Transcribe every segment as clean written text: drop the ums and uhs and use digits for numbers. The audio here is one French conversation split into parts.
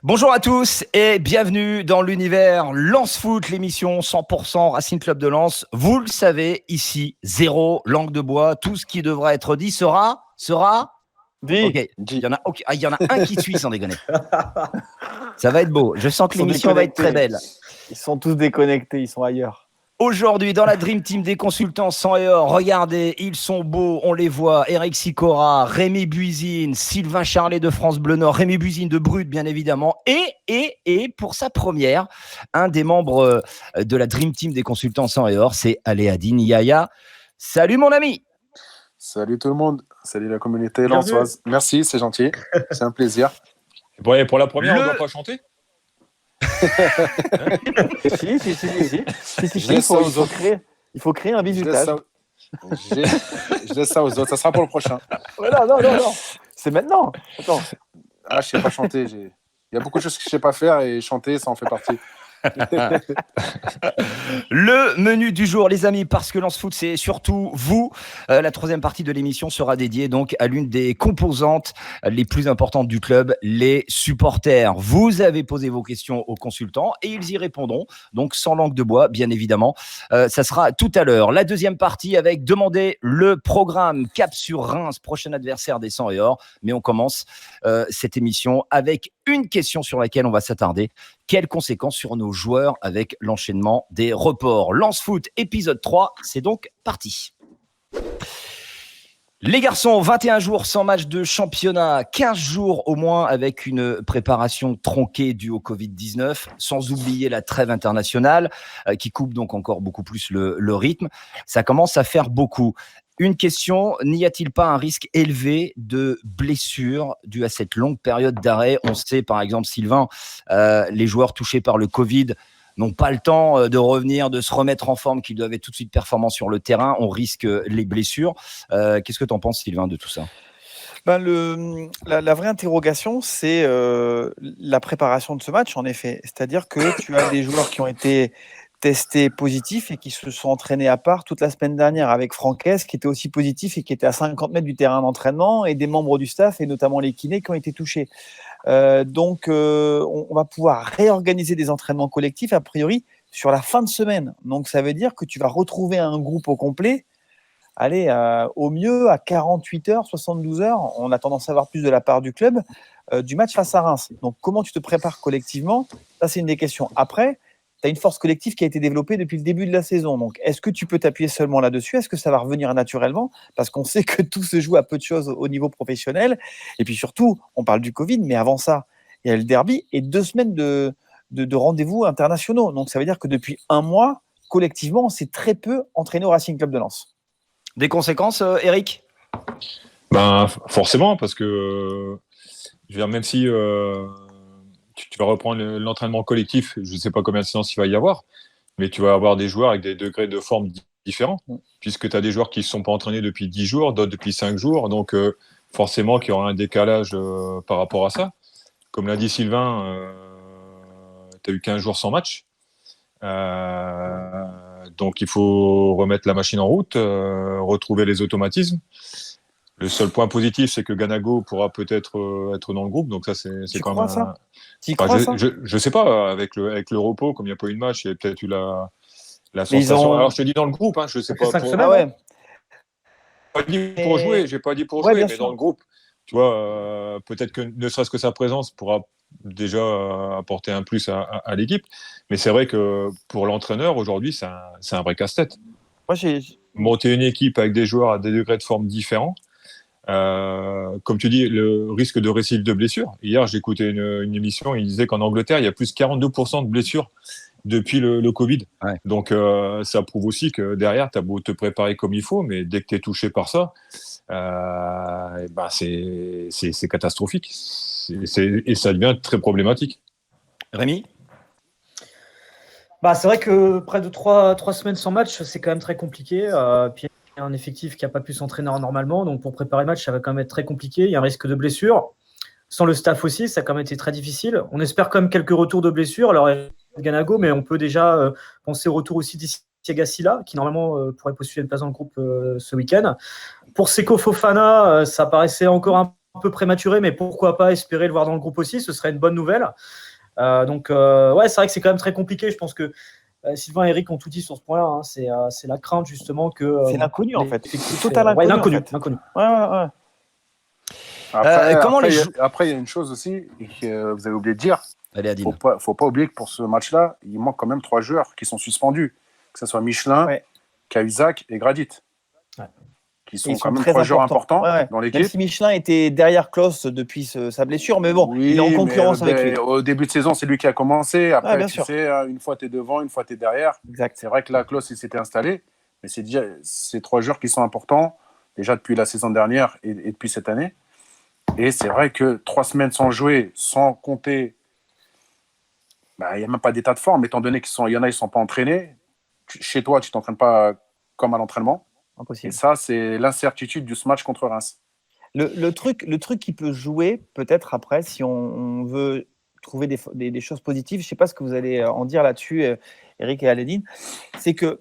Bonjour à tous et bienvenue dans l'univers Lens Foot, l'émission 100% Racing Club de Lens. Vous le savez, ici, zéro langue de bois. Tout ce qui devra être dit sera dit. Ok, il y en a un qui suit sans déconner. Ça va être beau. Je sens que l'émission va être très belle. Ils sont tous déconnectés, ils sont ailleurs. Aujourd'hui, dans la Dream Team des consultants 100 et or, regardez, ils sont beaux, on les voit. Eric Sicora, Rémi Buisine, Sylvain Charlet de France Bleu Nord, Rémi Buisine de Brut, bien évidemment. Et pour sa première, un des membres de la Dream Team des consultants 100 et or, c'est Aléadine Yaya. Salut mon ami. Salut tout le monde. Salut la communauté lensoise. Merci, c'est gentil. C'est un plaisir. Bon, et pour la première, on ne doit pas chanter. Il faut créer un bizutage. Je laisse ça aux autres. Ça sera pour le prochain. Non. C'est maintenant. Attends. Je ne sais pas chanter. Il y a beaucoup de choses que je ne sais pas faire et chanter, ça en fait partie. Le menu du jour, les amis, parce que Lens Foot, c'est surtout vous. La troisième partie de l'émission sera dédiée donc à l'une des composantes les plus importantes du club, les supporters. Vous avez posé vos questions aux consultants et ils y répondront, donc sans langue de bois, bien évidemment. Ça sera tout à l'heure. La deuxième partie avec demander le programme Cap sur Reims, prochain adversaire des 100 et or. Mais on commence cette émission avec une question sur laquelle on va s'attarder. Quelles conséquences sur nos joueurs avec l'enchaînement des reports? Lens Foot, épisode 3, c'est donc parti. Les garçons, 21 jours sans match de championnat, 15 jours au moins avec une préparation tronquée due au Covid-19, sans oublier la trêve internationale qui coupe donc encore beaucoup plus le rythme. Ça commence à faire beaucoup. Une question, n'y a-t-il pas un risque élevé de blessure dû à cette longue période d'arrêt? On sait par exemple, Sylvain, les joueurs touchés par le Covid n'ont pas le temps de revenir, de se remettre en forme, qu'ils doivent être tout de suite performants sur le terrain. On risque les blessures. Qu'est-ce que tu en penses, Sylvain, de tout ça? La vraie interrogation, c'est la préparation de ce match, en effet. C'est-à-dire que tu as des joueurs qui ont été testés positifs et qui se sont entraînés à part toute la semaine dernière avec Franquès, qui était aussi positif et qui était à 50 mètres du terrain d'entraînement, et des membres du staff, et notamment les kinés, qui ont été touchés. Donc, on va pouvoir réorganiser des entraînements collectifs, a priori, sur la fin de semaine. Donc, ça veut dire que tu vas retrouver un groupe au complet, au mieux à 48 heures, 72 heures. On a tendance à avoir plus de la part du club, du match face à Reims. Donc, comment tu te prépares collectivement? Ça, c'est une des questions. Après, tu as une force collective qui a été développée depuis le début de la saison. Donc, est-ce que tu peux t'appuyer seulement là-dessus? Est-ce que ça va revenir naturellement? Parce qu'on sait que tout se joue à peu de choses au niveau professionnel. Et puis surtout, on parle du Covid, mais avant ça, il y a le derby et 2 semaines de rendez-vous internationaux. Donc, ça veut dire que depuis un mois, collectivement, on s'est très peu entraîné au Racing Club de Lens. Des conséquences, Eric? Forcément, parce que je veux dire, même si tu vas reprendre l'entraînement collectif, je ne sais pas combien de séances il va y avoir, mais tu vas avoir des joueurs avec des degrés de forme différents, puisque tu as des joueurs qui ne se sont pas entraînés depuis 10 jours, d'autres depuis 5 jours, donc forcément qu'il y aura un décalage par rapport à ça. Comme l'a dit Sylvain, tu as eu 15 jours sans match, donc il faut remettre la machine en route, retrouver les automatismes. Le seul point positif, c'est que Ganago pourra peut-être être dans le groupe. Donc ça, c'est quand même. Ça je sais pas. Avec le repos, comme il n'y a pas eu de match, il y a peut-être eu la sensation. Alors je te dis dans le groupe, je sais pas. J'ai pas dit pour jouer, mais dans le groupe, tu vois, peut-être que ne serait-ce que sa présence pourra déjà apporter un plus à l'équipe. Mais c'est vrai que pour l'entraîneur aujourd'hui, c'est un vrai casse-tête. Monter une équipe avec des joueurs à des degrés de forme différents. Comme tu dis, le risque de récidive de blessure. Hier, j'ai écouté une émission, il disait qu'en Angleterre, il y a plus de 42% de blessures depuis le Covid. Ouais. Donc, ça prouve aussi que derrière, tu as beau te préparer comme il faut, mais dès que tu es touché par ça, c'est catastrophique. Et ça devient très problématique. Rémi? C'est vrai que près de 3 semaines sans match, c'est quand même très compliqué. Puis il y a un effectif qui n'a pas pu s'entraîner normalement. Donc pour préparer le match, ça va quand même être très compliqué. Il y a un risque de blessure. Sans le staff aussi, ça a quand même été très difficile. On espère quand même quelques retours de blessures. Alors, Ganago, mais on peut déjà penser au retour aussi d'Isiaga Silla, qui normalement pourrait postuler une place dans le groupe ce week-end. Pour Seko Fofana, ça paraissait encore un peu prématuré, mais pourquoi pas espérer le voir dans le groupe aussi, ce serait une bonne nouvelle. Donc, c'est vrai que c'est quand même très compliqué. Je pense que Sylvain et Eric ont tout dit sur ce point-là. Hein. C'est la crainte justement que. C'est l'inconnu en fait. C'est total inconnu. L'inconnu. Ouais. Après, il y a une chose aussi que vous avez oublié de dire. Allez, Adine. Faut pas oublier que pour ce match-là, il manque quand même 3 joueurs qui sont suspendus. Que ce soit Michelin, Cahuzac et Gradit. Ouais. Qui sont quand même 3 joueurs importants dans l'équipe. Même si Michelin était derrière Klaus depuis sa blessure, mais bon, il est en concurrence avec lui. Au début de saison, c'est lui qui a commencé. Après, une fois tu es devant, une fois tu es derrière. Exact. C'est vrai que là, Klaus, il s'était installé. Mais c'est 3 joueurs qui sont importants, déjà depuis la saison dernière et depuis cette année. Et c'est vrai que 3 semaines sans jouer, sans compter, il n'y a même pas d'état de forme, étant donné qu'il y en a, ils ne sont pas entraînés. Chez toi, tu ne t'entraînes pas comme à l'entraînement. Impossible. Et ça, c'est l'incertitude de ce match contre Reims. Le truc qui peut jouer, peut-être après, si on veut trouver des choses positives, je ne sais pas ce que vous allez en dire là-dessus, Eric et Aladine, c'est que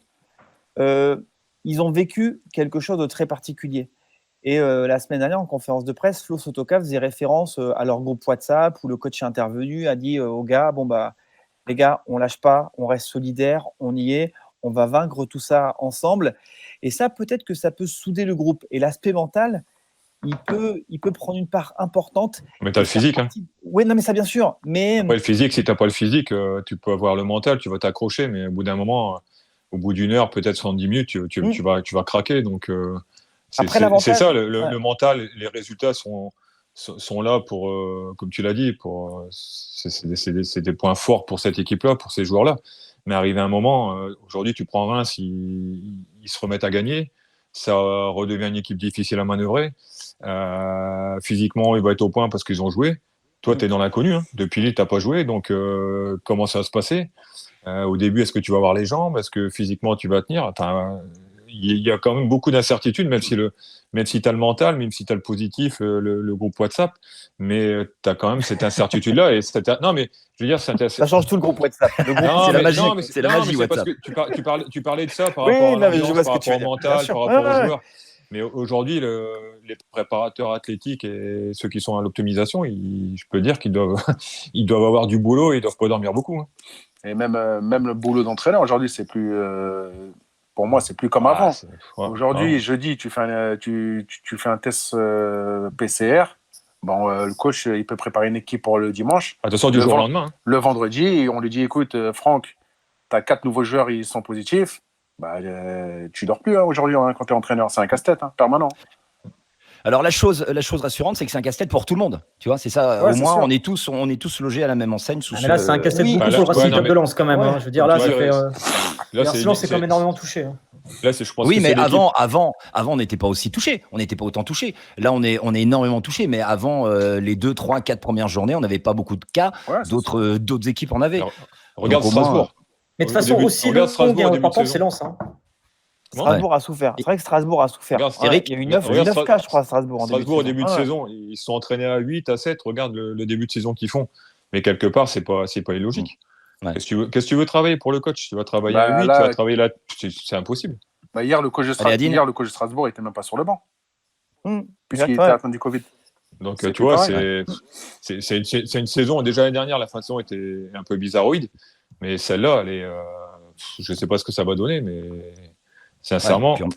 ils ont vécu quelque chose de très particulier. Et la semaine dernière, en conférence de presse, Flo Sotoka faisait référence à leur groupe WhatsApp où le coach est intervenu, a dit aux gars, les gars, on lâche pas, on reste solidaires, on y est, on va vaincre tout ça ensemble. Et ça, peut-être que ça peut souder le groupe. Et l'aspect mental, il peut prendre une part importante. Mais tu as le physique. Oui, non, mais ça, bien sûr. Mais après, le physique, si tu n'as pas le physique, tu peux avoir le mental, tu vas t'accrocher, mais au bout d'un moment, au bout d'une heure, peut-être 70 minutes, tu vas craquer. Donc, c'est ça, le mental, les résultats sont là pour, comme tu l'as dit, c'est des points forts pour cette équipe-là, pour ces joueurs-là. Mais arrivé à un moment, aujourd'hui, tu prends Reims, ils se remettent à gagner. Ça redevient une équipe difficile à manœuvrer. Physiquement, ils vont être au point parce qu'ils ont joué. Toi, tu es dans l'inconnu. Depuis tu n'as pas joué. Donc, comment ça va se passer au début, est-ce que tu vas avoir les jambes? Est-ce que physiquement, tu vas tenir? Il y a quand même beaucoup d'incertitudes, même si tu as le mental, même si tu as le positif, le groupe WhatsApp, mais tu as quand même cette incertitude-là. Non, mais je veux dire, ça change tout le groupe WhatsApp. Le groupe, c'est la magie, c'est la magie WhatsApp. Parce que tu parlais de ça par rapport à l'ambiance, par rapport au mental, par rapport aux joueurs. Mais aujourd'hui, les préparateurs athlétiques et ceux qui sont à l'optimisation, je peux dire qu'ils doivent avoir du boulot et ils ne doivent pas dormir beaucoup. Et même le boulot d'entraîneur, aujourd'hui, c'est plus... Pour moi, c'est plus comme avant. Aujourd'hui, jeudi, tu fais un test PCR. Le coach, il peut préparer une équipe pour le dimanche. Attention, du jour au lendemain. Le vendredi, on lui dit, écoute, Franck, tu as 4 nouveaux joueurs, ils sont positifs. Tu dors plus aujourd'hui quand tu es entraîneur. C'est un casse-tête permanent. Alors la chose rassurante, c'est que c'est un casse-tête pour tout le monde. Tu vois, c'est ça. Au moins, on est tous logés à la même enseigne. Mais là, c'est un casse-tête beaucoup pour Racing Club de Lens quand même. Je veux dire, là, ça fait. Sinon, c'est quand même énormément touché. Là, je pense oui, mais avant, on n'était pas aussi touché. On n'était pas autant touché. Là, on est énormément touché. Mais avant les 2, 3, 4 premières journées, on n'avait pas beaucoup de cas. D'autres équipes en avaient. Alors, regarde Strasbourg. Mais de toute façon, aussi le fond et important, c'est Lens. Strasbourg a souffert. C'est vrai que Strasbourg a souffert. Eric, il y a eu 9 cas, je crois, à Strasbourg. Strasbourg, au début de saison, ils se sont entraînés à 8, à 7. Regarde le début de saison qu'ils font. Mais quelque part, c'est pas illogique. Ouais. Qu'est-ce que tu veux travailler pour le coach? Tu vas travailler à 8, tu vas travailler là. C'est impossible. Hier, le coach de Strasbourg n'était même pas sur le banc. Puisqu'il était atteint du Covid. Donc, tu vois, c'est une saison. Déjà l'année dernière, la fin de saison était un peu bizarroïde. Mais celle-là, je ne sais pas ce que ça va donner, mais. Sincèrement, je ne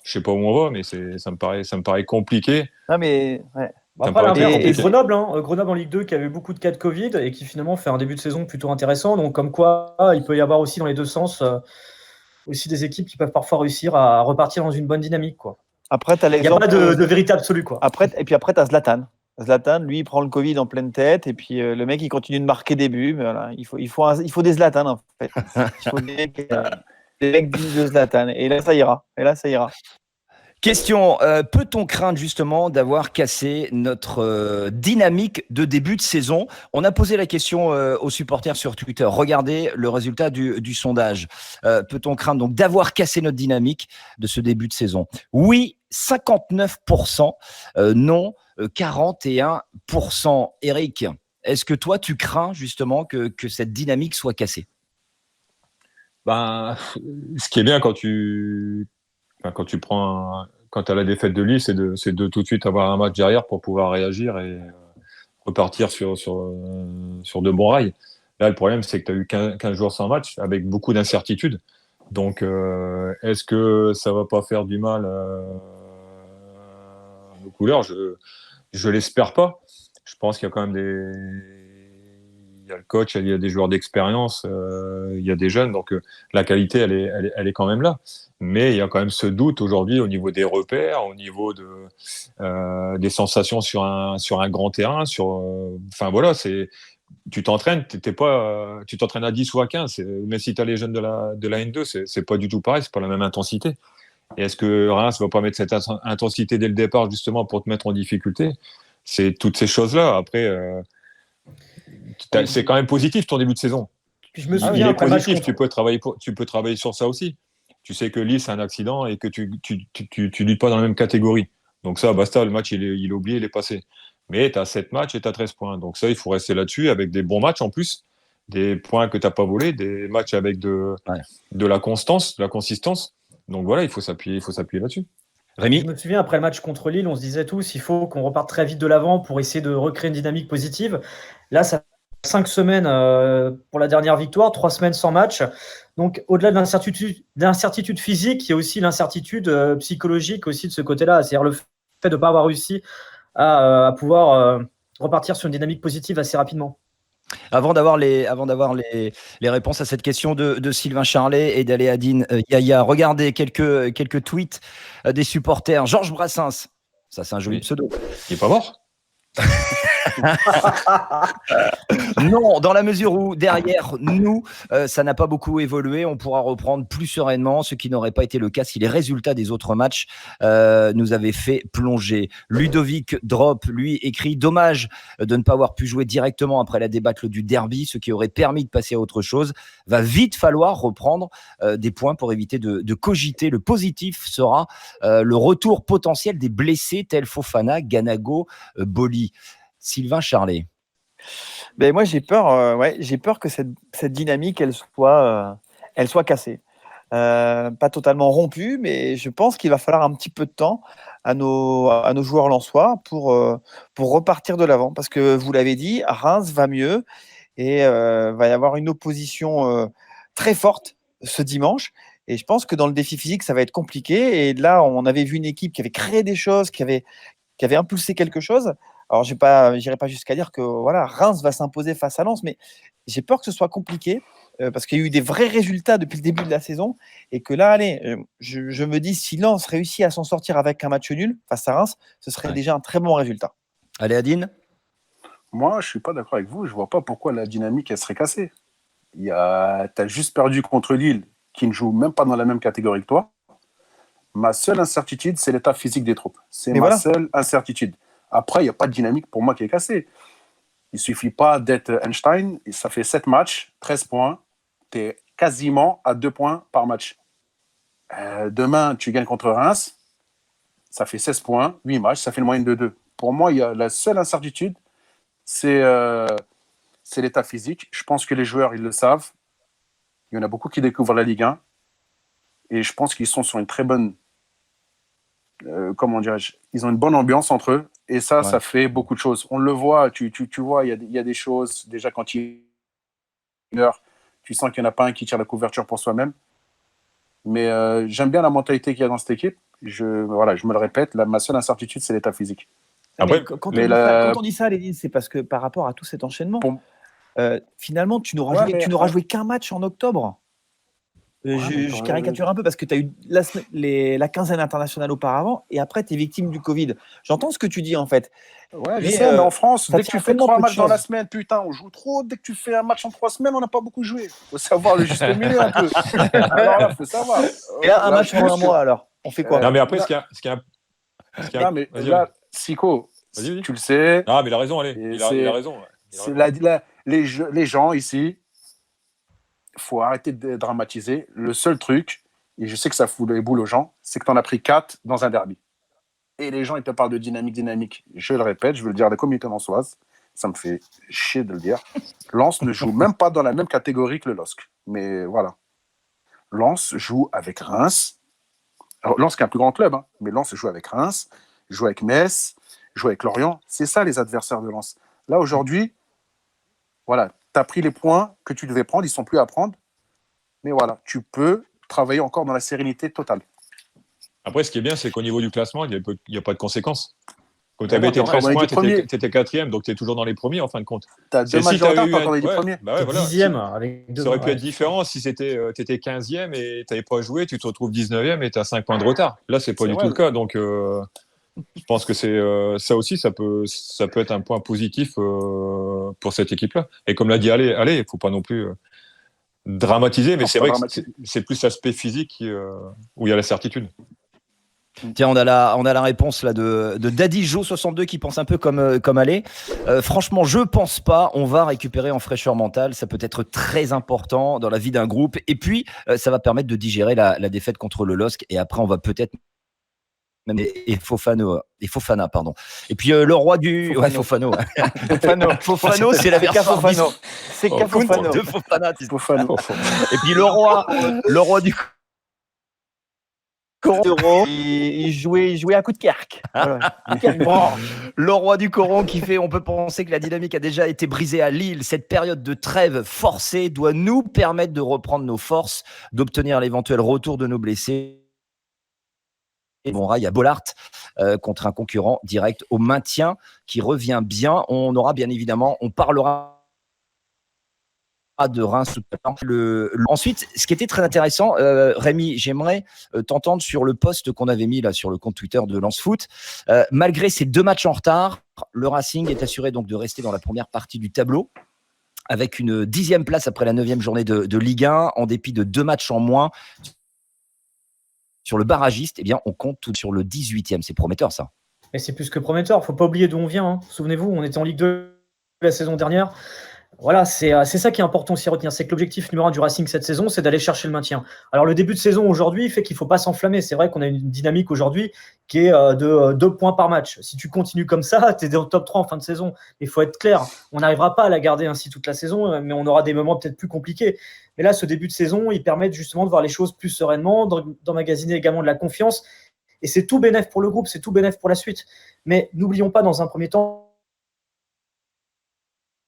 sais pas où on va, mais ça me paraît compliqué. Non, mais après, Grenoble en Ligue 2 qui avait beaucoup de cas de Covid et qui finalement fait un début de saison plutôt intéressant. Donc, comme quoi, il peut y avoir aussi dans les deux sens aussi des équipes qui peuvent parfois réussir à repartir dans une bonne dynamique, quoi. Après, il n'y a pas de vérité absolue, quoi. Et puis après, tu as Zlatan. Zlatan, lui, il prend le Covid en pleine tête et puis le mec, il continue de marquer des buts. Mais voilà, il faut des Zlatan, en fait. Il faut des mecs de Zlatan. Et là, ça ira. Question, peut-on craindre justement d'avoir cassé notre dynamique de début de saison? On a posé la question aux supporters sur Twitter. Regardez le résultat du sondage. Peut-on craindre donc d'avoir cassé notre dynamique de ce début de saison? Oui, 59%. Non, 41%. Eric, est-ce que toi, tu crains justement que cette dynamique soit cassée? Ce qui est bien quand tu prends quand tu as la défaite de Lille, c'est de tout de suite avoir un match derrière pour pouvoir réagir et repartir sur de bons rails. Là, le problème, c'est que tu as eu 15 jours sans match avec beaucoup d'incertitudes. Donc, est-ce que ça va pas faire du mal aux couleurs? Je l'espère pas. Je pense qu'il y a quand même il y a le coach, il y a des joueurs d'expérience, il y a des jeunes, donc la qualité, elle est quand même là. Mais il y a quand même ce doute aujourd'hui au niveau des repères, au niveau des sensations sur un grand terrain. Enfin voilà, tu t'entraînes, tu t'entraînes à 10 ou à 15. Mais si tu as les jeunes de la N2, c'est pas du tout pareil, c'est pas la même intensité. Et est-ce que Reims va pas mettre cette intensité dès le départ justement pour te mettre en difficulté? C'est toutes ces choses-là. Après, c'est quand même positif ton début de saison. Puis je me souviens, il est positif. Tu peux travailler sur ça aussi. Tu sais que Lille c'est un accident et que tu luttes pas dans la même catégorie. Donc ça, basta, le match il est oublié, il est passé. Mais tu as 7 matchs et tu as 13 points. Donc ça, il faut rester là-dessus avec des bons matchs en plus, des points que tu n'as pas volés, des matchs avec de la constance, de la consistance. Donc voilà, il faut s'appuyer là-dessus. Rémi ? Je me souviens, après le match contre Lille, on se disait tous, il faut qu'on reparte très vite de l'avant pour essayer de recréer une dynamique positive. Là, ça fait 5 semaines pour la dernière victoire, 3 semaines sans match. Donc, au-delà de l'incertitude physique, il y a aussi l'incertitude psychologique aussi de ce côté-là. C'est-à-dire le fait de ne pas avoir réussi à pouvoir repartir sur une dynamique positive assez rapidement. Avant d'avoir les réponses à cette question de Sylvain Charlet et d'Aléadine Yaya, regardez quelques tweets des supporters. Georges Brassens, ça c'est un joli pseudo. Il n'est pas mort? Non, dans la mesure où derrière nous, ça n'a pas beaucoup évolué, on pourra reprendre plus sereinement, ce qui n'aurait pas été le cas si les résultats des autres matchs nous avaient fait plonger. Ludovic Drop, lui, écrit « Dommage de ne pas avoir pu jouer directement après la débâcle du derby, ce qui aurait permis de passer à autre chose. Va vite falloir reprendre des points pour éviter de cogiter. Le positif sera le retour potentiel des blessés tels Fofana, Ganago, Boli. » Sylvain Charlet. Ben moi j'ai peur que cette dynamique elle soit cassée, pas totalement rompue, mais je pense qu'il va falloir un petit peu de temps à nos joueurs lensois pour repartir de l'avant, parce que vous l'avez dit, Reims va mieux et va y avoir une opposition très forte ce dimanche. Et je pense que dans le défi physique, ça va être compliqué. Et là, on avait vu une équipe qui avait créé des choses, qui avait impulsé quelque chose. Alors, je n'irai pas jusqu'à dire que voilà, Reims va s'imposer face à Lens, mais j'ai peur que ce soit compliqué parce qu'il y a eu des vrais résultats depuis le début de la saison et que là, allez, je me dis, si Lens réussit à s'en sortir avec un match nul face à Reims, ce serait déjà un très bon résultat. Aléadine ? Moi, je ne suis pas d'accord avec vous. Je ne vois pas pourquoi la dynamique elle serait cassée. Tu as juste perdu contre Lille, qui ne joue même pas dans la même catégorie que toi. Ma seule incertitude, c'est l'état physique des troupes. C'est ma seule incertitude. Après, il n'y a pas de dynamique pour moi qui est cassée. Il ne suffit pas d'être Einstein. Ça fait 7 matchs, 13 points. Tu es quasiment à 2 points par match. Demain, tu gagnes contre Reims. Ça fait 16 points, 8 matchs. Ça fait une moyenne de 2. Pour moi, la seule incertitude, c'est l'état physique. Je pense que les joueurs, ils le savent. Il y en a beaucoup qui découvrent la Ligue 1. Et je pense qu'ils sont sur une très bonne... comment dirais-je ? Ils ont une bonne ambiance entre eux. Et ça, ça fait beaucoup de choses. On le voit, tu vois, il y a des choses. Déjà, quand il meurt, tu sens qu'il n'y en a pas un qui tire la couverture pour soi-même. Mais j'aime bien la mentalité qu'il y a dans cette équipe. Je me le répète, ma seule incertitude, c'est l'état physique. Quand on dit ça, Lénine, c'est parce que par rapport à tout cet enchaînement, finalement, tu n'auras joué qu'un match en octobre. Je caricature un peu parce que tu as eu la quinzaine internationale auparavant et après tu es victime du Covid. J'entends ce que tu dis en fait. Ouais, mais en France, dès que tu fais 3 matchs dans la semaine, putain, on joue trop. Dès que tu fais un match en 3 semaines, on n'a pas beaucoup joué. Il faut savoir le juste milieu un peu. Alors là, il faut savoir. Et là, un match en un mois alors, on fait quoi? Non, mais après, non, mais là, Sico, tu le sais. Ah, mais il a raison, allez. Il a raison. Les gens ici, il faut arrêter de dramatiser. Le seul truc, et je sais que ça fout les boules aux gens, c'est que tu en as pris 4 dans un derby. Et les gens, ils te parlent de dynamique. Je le répète, je veux le dire à la communauté lensoise, ça me fait chier de le dire. Lens ne joue même pas dans la même catégorie que le LOSC. Mais voilà. Lens joue avec Reims, Alors, Lens qui est un plus grand club, hein, mais Lens joue avec Reims, joue avec Metz, joue avec Lorient. C'est ça les adversaires de Lens. Là, aujourd'hui, voilà, tu as pris les points que tu devais prendre, ils ne sont plus à prendre. Mais voilà, tu peux travailler encore dans la sérénité totale. Après, ce qui est bien, c'est qu'au niveau du classement, il n'y a pas de conséquences. Quand tu avais été 13 points, tu étais 4e, donc tu es toujours dans les premiers en fin de compte. Tu as 2 matchs de retard quand on est du premier. Voilà. 10e avec 2 ça aurait pu être différent si tu étais 15e et tu n'avais pas joué, tu te retrouves 19e et tu as 5 points de retard. Là, ce n'est pas du tout le cas. Donc, je pense que ça aussi, ça peut être un point positif pour cette équipe-là. Et comme l'a dit il ne faut pas non plus dramatiser, mais c'est vrai que c'est plus l'aspect physique où il y a la certitude. Tiens, on a la réponse là de Daddy Joe 62 qui pense un peu comme Allé. Franchement, je pense pas. On va récupérer en fraîcheur mentale. Ça peut être très important dans la vie d'un groupe. Et puis, ça va permettre de digérer la défaite contre le LOSC. Et après, on va peut-être même Fofana, pardon. Et puis le roi du Fofano. Fofano, c'est la version Fofano. C'est Fofano. De Fofana. Et puis le roi du Coron, il jouait à coup de kerk. Le roi du Coron qui fait, on peut penser que la dynamique a déjà été brisée à Lille. Cette période de trêve forcée doit nous permettre de reprendre nos forces, d'obtenir l'éventuel retour de nos blessés. Et bon, il y a Bollard contre un concurrent direct au maintien qui revient bien. On aura bien évidemment, on parlera de Reims. Ensuite, ce qui était très intéressant, Rémi, j'aimerais t'entendre sur le post qu'on avait mis là sur le compte Twitter de Lens Foot. Malgré ces 2 matchs en retard, le Racing est assuré donc de rester dans la première partie du tableau avec une 10e place après la 9e journée de Ligue 1, en dépit de 2 matchs en moins. Sur le barragiste, eh bien, on compte tout sur le 18e. C'est prometteur, ça. Mais c'est plus que prometteur. Il ne faut pas oublier d'où on vient. Hein. Souvenez-vous, on était en Ligue 2 la saison dernière. Voilà, c'est ça qui est important aussi à retenir. C'est que l'objectif numéro 1 du Racing cette saison, c'est d'aller chercher le maintien. Alors, le début de saison aujourd'hui fait qu'il ne faut pas s'enflammer. C'est vrai qu'on a une dynamique aujourd'hui qui est de 2 points par match. Si tu continues comme ça, tu es dans le top 3 en fin de saison. Il faut être clair. On n'arrivera pas à la garder ainsi toute la saison, mais on aura des moments peut-être plus compliqués. Mais là, ce début de saison, il permet justement de voir les choses plus sereinement, d'emmagasiner également de la confiance. Et c'est tout bénef pour le groupe, c'est tout bénef pour la suite. Mais n'oublions pas, dans un premier temps,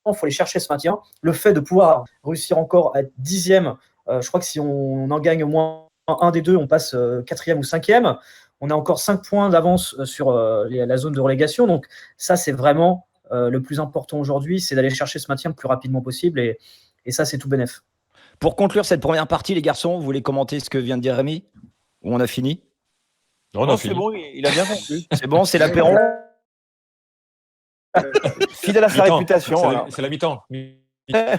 il faut aller chercher ce maintien. Le fait de pouvoir réussir encore à être 10e, je crois que si on en gagne au moins un des deux, on passe 4e ou 5e. On a encore 5 points d'avance sur la zone de relégation. Donc ça, c'est vraiment le plus important aujourd'hui, c'est d'aller chercher ce maintien le plus rapidement possible. Et ça, c'est tout bénef. Pour conclure cette première partie, les garçons, vous voulez commenter ce que vient de dire Rémi? Ou on a fini? Non, c'est bon, il a bien conclu. C'est bon, c'est l'apéro. Fidèle à sa réputation. C'est la mi-temps.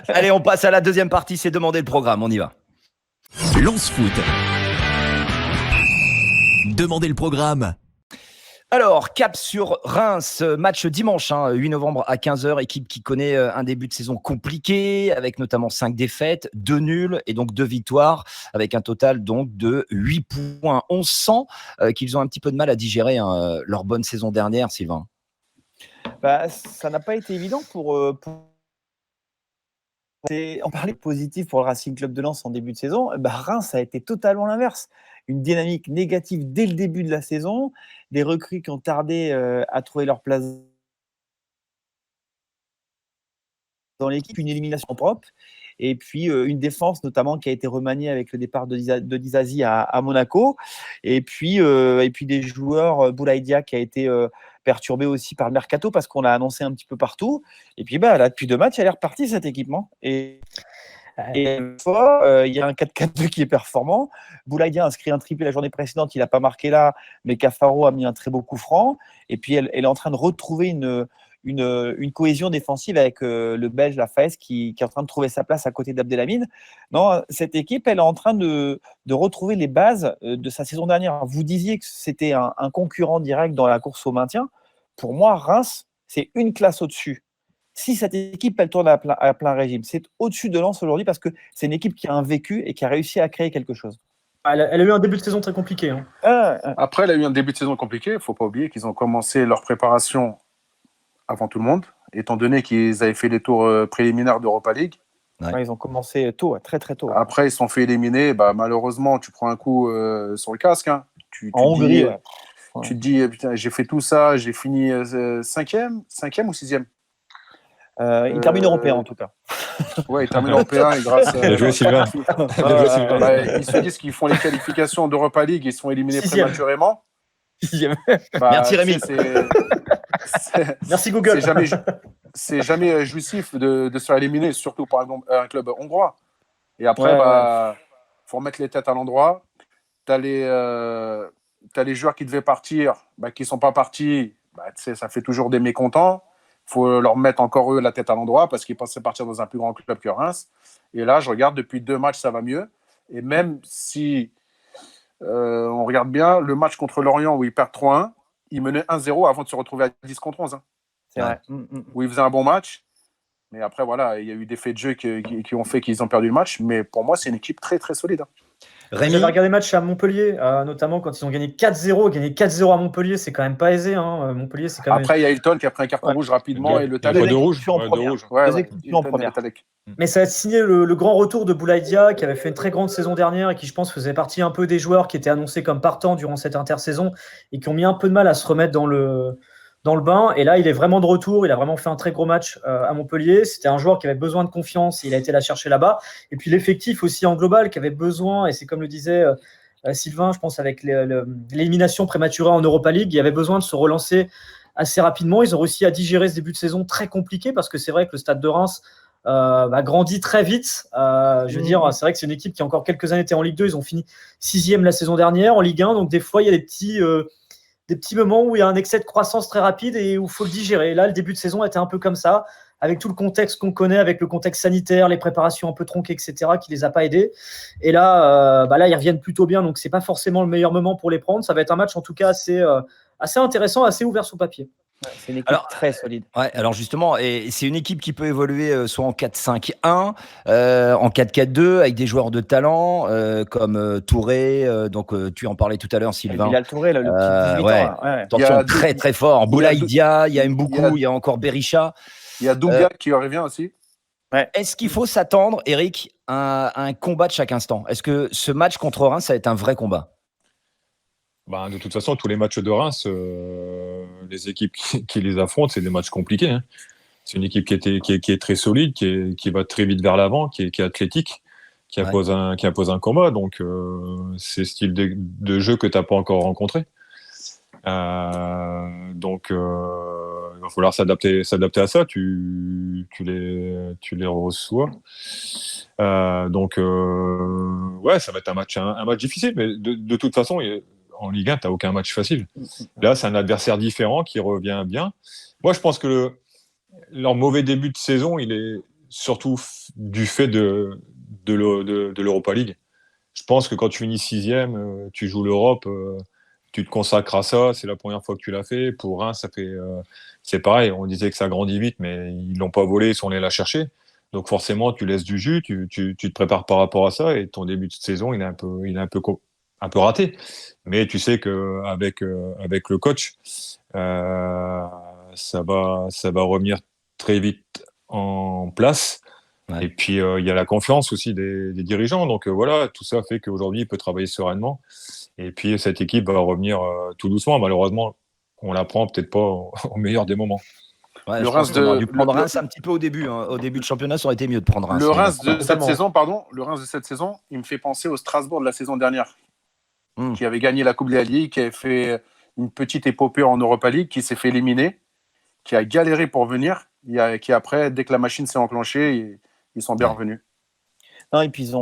Allez, on passe à la deuxième partie, c'est demander le programme, on y va. Lens Foot. Demandez le programme. Alors, cap sur Reims, match dimanche, 8 novembre à 15h, équipe qui connaît un début de saison compliqué, avec notamment 5 défaites, 2 nuls et donc 2 victoires, avec un total donc de 8 points. On sent qu'ils ont un petit peu de mal à digérer leur bonne saison dernière, Sylvain. Ça n'a pas été évident pour... On parlait positif pour le Racing Club de Lens en début de saison. Reims, ça a été totalement l'inverse. Une dynamique négative dès le début de la saison, des recrues qui ont tardé à trouver leur place dans l'équipe, une élimination propre, et puis une défense notamment qui a été remaniée avec le départ de Dizazi à Monaco, et puis des joueurs, Boulaïdia qui a été perturbé aussi par le mercato parce qu'on l'a annoncé un petit peu partout, et puis là depuis 2 matchs elle est repartie cette équipement, et une fois, il y a un 4-4-2 qui est performant. Boulaïdia a inscrit un triplé la journée précédente, il n'a pas marqué là, mais Cafaro a mis un très beau coup franc, et puis elle est en train de retrouver une cohésion défensive avec le Belge Lafaes qui est en train de trouver sa place à côté d'Abdelhamid. Non, cette équipe, elle est en train de retrouver les bases de sa saison dernière. Vous disiez que c'était un concurrent direct dans la course au maintien. Pour moi, Reims, c'est une classe au-dessus. Si cette équipe, elle tourne à plein régime, c'est au-dessus de Lens aujourd'hui parce que c'est une équipe qui a un vécu et qui a réussi à créer quelque chose. Elle a eu un début de saison très compliqué. Après, elle a eu un début de saison compliqué. Il ne faut pas oublier qu'ils ont commencé leur préparation avant tout le monde, étant donné qu'ils avaient fait les tours préliminaires d'Europa League. Ouais, ils ont commencé tôt, très très tôt. Après, ils se sont fait éliminer. Malheureusement, tu prends un coup sur le casque. En Hongrie, ouais. Tu te dis, putain, j'ai fait tout ça, j'ai fini 5e ou 6e. Il termine européen en tout cas. Ouais, il termine européen et grâce Bien joué, Sylvain. ils se disent qu'ils font les qualifications d'Europa League, ils sont éliminés prématurément. 6e. Merci Rémi. Merci Google. C'est jamais jouissif de se faire éliminer, surtout par exemple un club hongrois. Et après, faut remettre les têtes à l'endroit. T'as les joueurs qui devaient partir, qui sont pas partis. Ça fait toujours des mécontents. Faut leur mettre encore eux la tête à l'endroit parce qu'ils pensaient partir dans un plus grand club que Reims. Et là, je regarde depuis 2 matchs, ça va mieux. Et même si on regarde bien le match contre Lorient où ils perdent 3-1, ils menaient 1-0 avant de se retrouver à 10 contre 11. C'est vrai. Où ils faisaient un bon match. Mais après, voilà, il y a eu des faits de jeu qui ont fait qu'ils ont perdu le match. Mais pour moi, c'est une équipe très, très solide. Rémi, j'avais regardé le match à Montpellier, notamment quand ils ont gagné 4-0. Gagner 4-0 à Montpellier, c'est quand même pas aisé. Montpellier, c'est quand même... Après, il y a Hilton qui a pris un carton rouge rapidement et le Talek. De rouge en première. En première. Mais ça a signé le grand retour de Boulaïdia, qui avait fait une très grande saison dernière et qui, je pense, faisait partie un peu des joueurs qui étaient annoncés comme partants durant cette intersaison et qui ont mis un peu de mal à se remettre dans le bain. Et là, il est vraiment de retour. Il a vraiment fait un très gros match à Montpellier. C'était un joueur qui avait besoin de confiance. Il a été la chercher là-bas. Et puis l'effectif aussi en global qui avait besoin, et c'est comme le disait Sylvain, je pense, avec l'élimination prématurée en Europa League, il y avait besoin de se relancer assez rapidement. Ils ont réussi à digérer ce début de saison très compliqué parce que c'est vrai que le Stade de Reims grandit très vite. Je veux dire, c'est vrai que c'est une équipe qui, encore quelques années, était en Ligue 2. Ils ont fini 6e la saison dernière en Ligue 1. Donc, des fois, il y a des petits moments où il y a un excès de croissance très rapide et où il faut le digérer. Là, le début de saison était un peu comme ça, avec tout le contexte qu'on connaît, avec le contexte sanitaire, les préparations un peu tronquées, etc., qui les a pas aidés. Et là, ils reviennent plutôt bien, donc c'est pas forcément le meilleur moment pour les prendre. Ça va être un match, en tout cas, assez intéressant, assez ouvert sur papier. C'est une équipe très solide. Ouais, alors justement, et c'est une équipe qui peut évoluer soit en 4-5-1, en 4-4-2, avec des joueurs de talent comme Touré. Donc, tu en parlais tout à l'heure, Sylvain. Il a le Touré, là, le petit 18 ans. Là. Attention, très très fort. Boulaïdia, il y a Mboukou, il y a encore Berisha. Il y a Doumbia qui revient aussi. Ouais. Est-ce qu'il faut s'attendre, Eric, à un combat de chaque instant? Est-ce que ce match contre Reims, ça va être un vrai combat? De toute façon, tous les matchs de Reims, les équipes qui les affrontent, c'est des matchs compliqués. C'est une équipe qui est très solide, qui va très vite vers l'avant, qui est athlétique, qui impose un combat. Donc, c'est le style de jeu que tu n'as pas encore rencontré. Donc, il va falloir s'adapter à ça. Tu les reçois. Donc, ça va être un match difficile. Mais de toute façon, en Ligue 1, tu n'as aucun match facile. Là, c'est un adversaire différent qui revient bien. Moi, je pense que leur mauvais début de saison, il est surtout du fait de l'Europa League. Je pense que quand tu finis 6e, tu joues l'Europe, tu te consacres à ça. C'est la première fois que tu l'as fait. Pour Reims, c'est pareil. On disait que ça grandit vite, mais ils ne l'ont pas volé, ils sont allés la chercher. Donc forcément, tu laisses du jus, tu te prépares par rapport à ça, et ton début de saison, il est un peu raté. Mais tu sais qu'avec le coach, ça va revenir très vite en place. Ouais. Et puis, il y a la confiance aussi des dirigeants. Donc voilà, tout ça fait qu'aujourd'hui, il peut travailler sereinement. Et puis, cette équipe va revenir tout doucement. Malheureusement, on la prend peut-être pas au meilleur des moments. Ouais, le Reims dû prendre Reims un petit peu au début. Au début de championnat, ça aurait été mieux de prendre Reims. Le Reims de cette saison, il me fait penser au Strasbourg de la saison dernière, qui avait gagné la Coupe de la Ligue, qui avait fait une petite épopée en Europa League, qui s'est fait éliminer, qui a galéré pour venir, qui après, dès que la machine s'est enclenchée, ils sont bien revenus. Non, et puis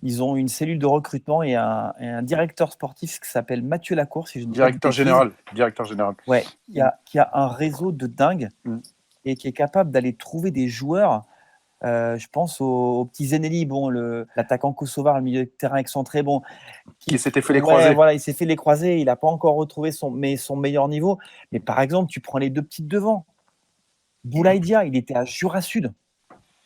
ils ont une cellule de recrutement et un directeur sportif qui s'appelle Mathieu Lacour, si je ne dis pas directeur général. Ouais, qui a un réseau de dingue et qui est capable d'aller trouver des joueurs. Je pense au petit Zenelli, l'attaquant kosovar, le milieu de terrain excentré, qui s'était fait les croisés. Voilà, il s'est fait les croisés. Il n'a pas encore retrouvé son meilleur niveau. Mais par exemple, tu prends les deux petites devant. Boulaïdia, il était à Jura Sud.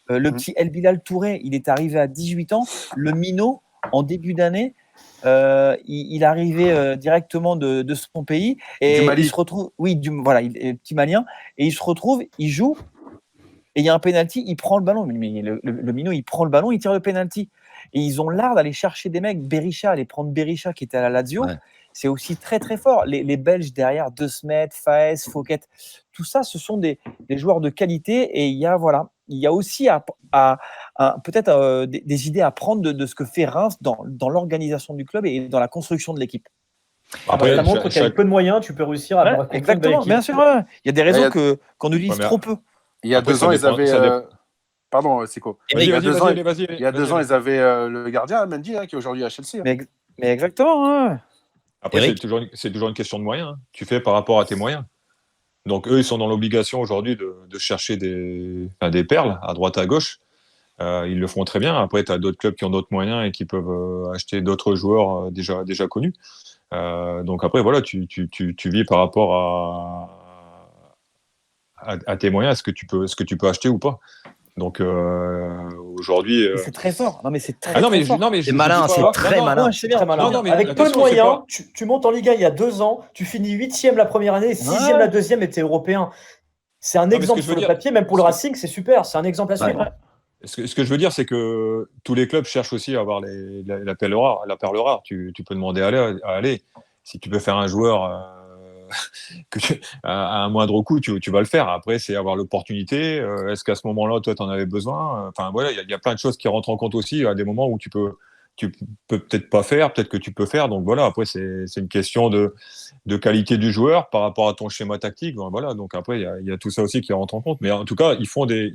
Le petit El Bilal Touré, il est arrivé à 18 ans. Le minot, en début d'année, il arrivait directement de son pays. Et il se retrouve. Oui, petit malien. Et il se retrouve, il joue. Et il y a un penalty, il prend le ballon. Mais le minot, il prend le ballon, il tire le penalty. Et ils ont l'art d'aller chercher des mecs. Berisha, aller prendre Berisha qui était à la Lazio, c'est aussi très très fort. Les Belges derrière, De Smet, Faes, Fouquet, tout ça, ce sont des joueurs de qualité. Et il y a aussi peut-être des idées à prendre de ce que fait Reims dans l'organisation du club et dans la construction de l'équipe. Après, ça montre qu'avec peu de moyens, tu peux réussir à avoir exactement, bien sûr. Il y a des raisons qu'on utilise trop peu. Il y a 2 ans, ils avaient... Pardon, Siko. Il y a 2 ans, ils avaient le gardien, Mendy, qui est aujourd'hui à Chelsea. Mais exactement. Après, c'est toujours une question de moyens. Tu fais par rapport à tes moyens. Donc, eux, ils sont dans l'obligation aujourd'hui de chercher des perles à droite, à gauche. Ils le font très bien. Après, tu as d'autres clubs qui ont d'autres moyens et qui peuvent acheter d'autres joueurs déjà connus. Donc après, voilà, tu vis par rapport à tes moyens, ce que tu peux acheter ou pas. Donc aujourd'hui, c'est très fort. Non mais c'est très, très fort. C'est malin, c'est très malin. Avec peu de moyens, tu montes en Liga il y a 2 ans, tu finis 8e la première année, 6e la deuxième et t'es européen. C'est un exemple sur le papier, même pour le Racing, c'est super. C'est un exemple à suivre. Ce que je veux dire, c'est que tous les clubs cherchent aussi à avoir la perle rare. Tu peux demander à aller. Si tu peux faire un joueur à un moindre coût, tu vas le faire. Après, c'est avoir l'opportunité. Est-ce qu'à ce moment-là, toi, tu en avais besoin? Enfin, voilà, il y a plein de choses qui rentrent en compte aussi à des moments où tu peux peut-être pas faire, peut-être que tu peux faire. Donc voilà, après, c'est une question de qualité du joueur par rapport à ton schéma tactique. Voilà, donc après, il y a tout ça aussi qui rentre en compte. Mais en tout cas, ils font des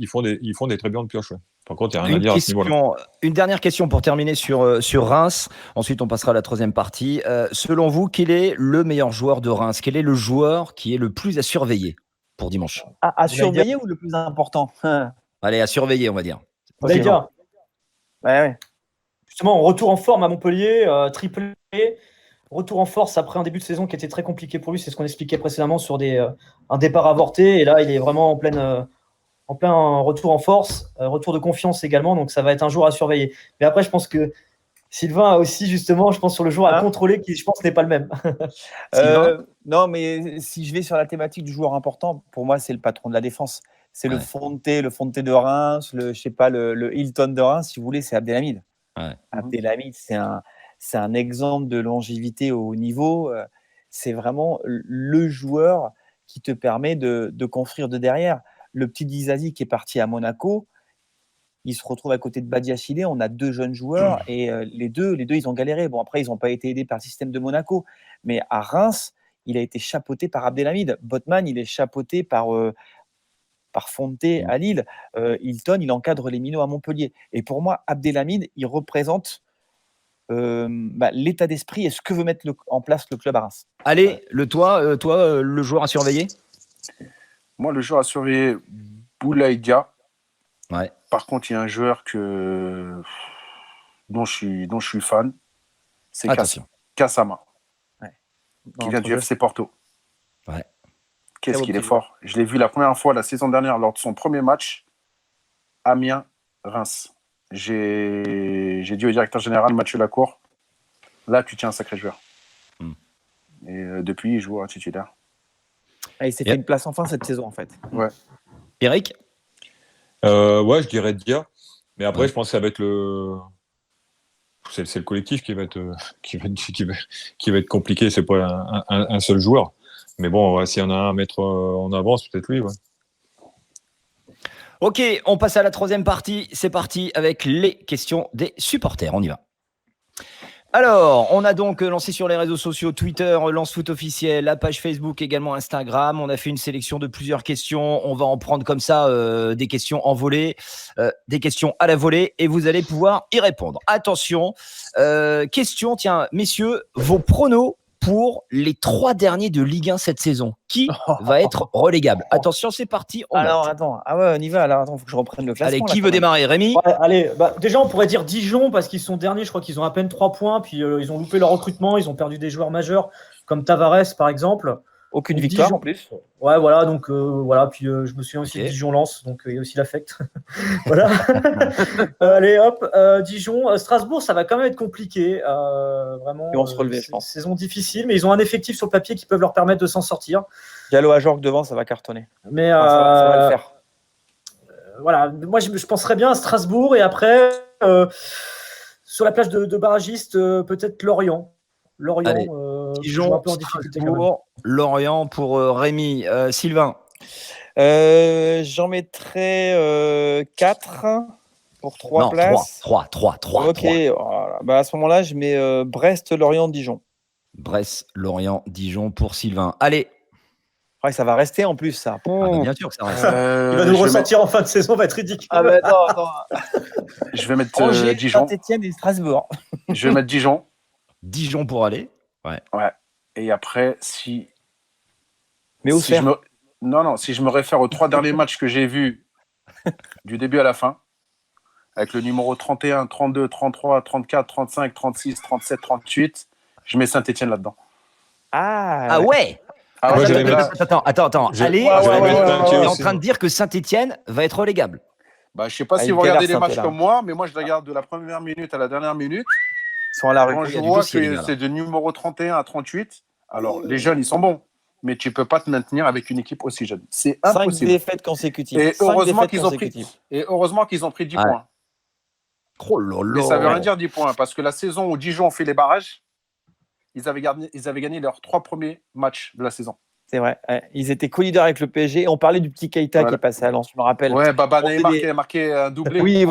très bien de pioche. Ouais. Par contre, il n'y a rien à dire à ce niveau-là. Une dernière question pour terminer sur Reims. Ensuite, on passera à la troisième partie. Selon vous, quel est le meilleur joueur de Reims? Quel est le joueur qui est le plus à surveiller pour dimanche? À surveiller ou le plus important? Allez, à surveiller, on va dire. Ouais. Justement, retour en forme à Montpellier, triplé. Retour en force après un début de saison qui était très compliqué pour lui. C'est ce qu'on expliquait précédemment sur un départ avorté. Et là, il est vraiment en plein retour en force, retour de confiance également. Donc, ça va être un jour à surveiller. Mais après, je pense que Sylvain a aussi, justement, je pense sur le joueur à contrôler qui, je pense, n'est pas le même. Non, mais si je vais sur la thématique du joueur important, pour moi, c'est le patron de la défense. C'est le Fonte de Reims, le Hilton de Reims, si vous voulez, c'est Abdelhamid. Abdelhamid, c'est un exemple de longévité au haut niveau. C'est vraiment le joueur qui te permet de construire de derrière. Le petit Dizazi qui est parti à Monaco, il se retrouve à côté de Badiachile. On a 2 jeunes joueurs et les deux, ils ont galéré. Bon, après, ils n'ont pas été aidés par le système de Monaco. Mais à Reims, il a été chapeauté par Abdelhamid. Botman, il est chapeauté par Fonte à Lille. Hilton, il encadre les minots à Montpellier. Et pour moi, Abdelhamid, il représente l'état d'esprit et ce que veut mettre en place le club à Reims. Allez, toi, le joueur à surveiller? Moi, le joueur à surveiller, Boulaïdia. Ouais. Par contre, il y a un joueur dont je suis fan. C'est Kassama. Qui vient du FC Porto. Ouais. Qu'est-ce qu'il est fort. Je l'ai vu la première fois la saison dernière lors de son premier match, Amiens-Reims. J'ai dit au directeur général Mathieu Lacour, là tu tiens un sacré joueur. Et depuis, il joue à titulaire. Il s'est fait une place enfin cette saison en fait. Ouais. Eric? Ouais, je dirais Dia. Mais après, je pense que ça va être c'est le collectif qui va être compliqué. C'est pas un seul joueur. Mais bon, s'il y en a un à mettre en avance, peut-être lui. Ouais. Ok, on passe à la troisième partie. C'est parti avec les questions des supporters. On y va. Alors, on a donc lancé sur les réseaux sociaux Twitter, Lance Foot officiel, la page Facebook, également Instagram. On a fait une sélection de plusieurs questions. On va en prendre comme ça des questions en volée, des questions à la volée, et vous allez pouvoir y répondre. Attention, question, tiens, messieurs, vos pronos pour les 3 derniers de Ligue 1 cette saison. Qui va être relégable? Attention, c'est parti. On y va. Alors, attends, faut que je reprenne le classement. Allez, qui veut démarrer? Rémi? Allez, déjà, on pourrait dire Dijon parce qu'ils sont derniers. Je crois qu'ils ont à peine 3 points. Puis ils ont loupé leur recrutement. Ils ont perdu des joueurs majeurs comme Tavares, par exemple. Aucune victoire en plus. Ouais, voilà. Donc, voilà. Puis je me souviens aussi de Dijon-Lens. Donc, il y a aussi l'affect. Voilà. Allez, hop. Dijon. Strasbourg, ça va quand même être compliqué. Vraiment. Ils vont se relever, je pense. Saison difficile, mais ils ont un effectif sur le papier qui peuvent leur permettre de s'en sortir. Diallo à Jorge devant, ça va cartonner. Mais ça va le faire. Voilà. Moi, je penserais bien à Strasbourg et après. Sur la plage de barragiste, peut-être Lorient. Allez, Dijon, un peu en difficulté quand même. pour Lorient, pour Rémi. Sylvain. J'en mettrais 4 pour 3 places. 3. Ok, voilà. Bah, à ce moment-là, je mets Brest, Lorient, Dijon. Brest, Lorient, Dijon pour Sylvain. Allez. Ouais, ça va rester en plus, ça. Bien sûr que ça reste. Il va nous ressentir en fin de saison, va être ridicule. Ah bah non. Je vais mettre Angers, Dijon. Saint-Etienne et Strasbourg. Je vais mettre Dijon. Dijon pour aller. Ouais. Et après, si. Mais au si je me réfère aux 3 derniers matchs que j'ai vus du début à la fin, avec le numéro 31, 32, 33, 34, 35, 36, 37, 38, je mets Saint-Etienne là-dedans. Ah ouais. Ah ouais, attends. Allez, tu es en train de dire que Saint-Etienne va être relégable. Bah, je sais pas si vous regardez les matchs comme moi, mais moi je regarde de la première minute à la dernière minute. Ils sont à la rue. Quand je vois que c'est de numéro 31 à 38, alors les jeunes ils sont bons, mais tu peux pas te maintenir avec une équipe aussi jeune. C'est impossible. 5 défaites consécutives. Et heureusement qu'ils ont pris 10 points. Oh là là. Mais ça veut rien dire 10 points, parce que la saison où Dijon fait les barrages, ils avaient gagné leurs 3 premiers matchs de la saison. C'est vrai. Ils étaient co-leaders avec le PSG. On parlait du petit Keita qui est passé à Lens, je me rappelle. Ouais, Baba Neymar qui a marqué un doublé. Oui,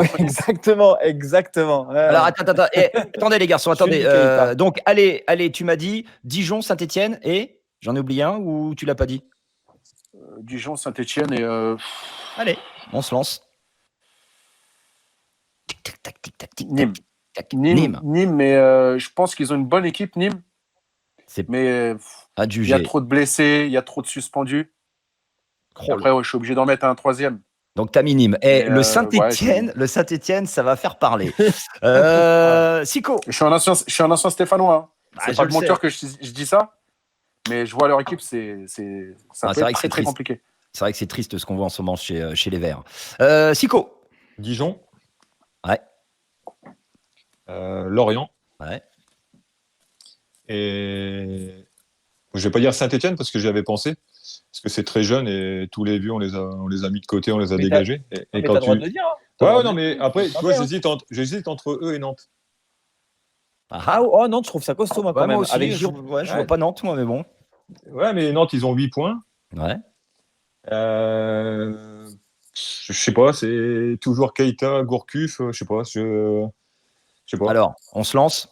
exactement. Alors, attends. Attendez, les garçons, attendez. Donc, allez, tu m'as dit Dijon, Saint-Etienne et j'en ai oublié un ou tu l'as pas dit Dijon, Saint-Etienne et. Allez, on se lance. Nîmes. Nîmes, mais je pense qu'ils ont une bonne équipe, Nîmes. Mais il y a trop de blessés, il y a trop de suspendus. Après, je suis obligé d'en mettre un 3e. Donc, t'as mis Nîmes. Et le Saint-Etienne, ça va faire parler. Sico. Je suis un ancien Stéphanois. Hein. C'est pas de mon cœur que je dis ça, mais je vois leur équipe, ça peut être très, très compliqué. C'est vrai que c'est triste ce qu'on voit en ce moment chez les Verts. Sico. Dijon. Ouais. Lorient. Ouais. Et je vais pas dire Saint-Etienne parce que j'y avais pensé, parce que c'est très jeune et tous les vieux on les a mis de côté, on les a dégagés. Et quand t'as le droit de le dire. Ouais, mais après, tu vois, j'hésite entre eux et Nantes. Nantes, je trouve ça costaud, moi, quand même. Moi aussi, avec je vois pas Nantes, moi, mais bon. Ouais, mais Nantes, ils ont 8 points. Ouais. Je sais pas, c'est toujours Keita, Gourcuff, je sais pas. Alors, on se lance.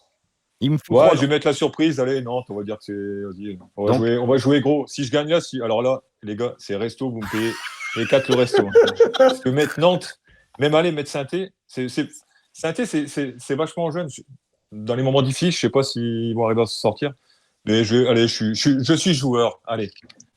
Il me faut je vais mettre la surprise. Allez, Nantes, on va dire que c'est. On va jouer gros. Si je gagne là, alors là, les gars, c'est resto, vous me payez les 4 le resto. Parce que mettre Nantes, même aller mettre Saint-Étienne, Saint-Étienne, c'est vachement jeune. Dans les moments difficiles, je sais pas s'ils vont arriver à se sortir. Mais je suis joueur.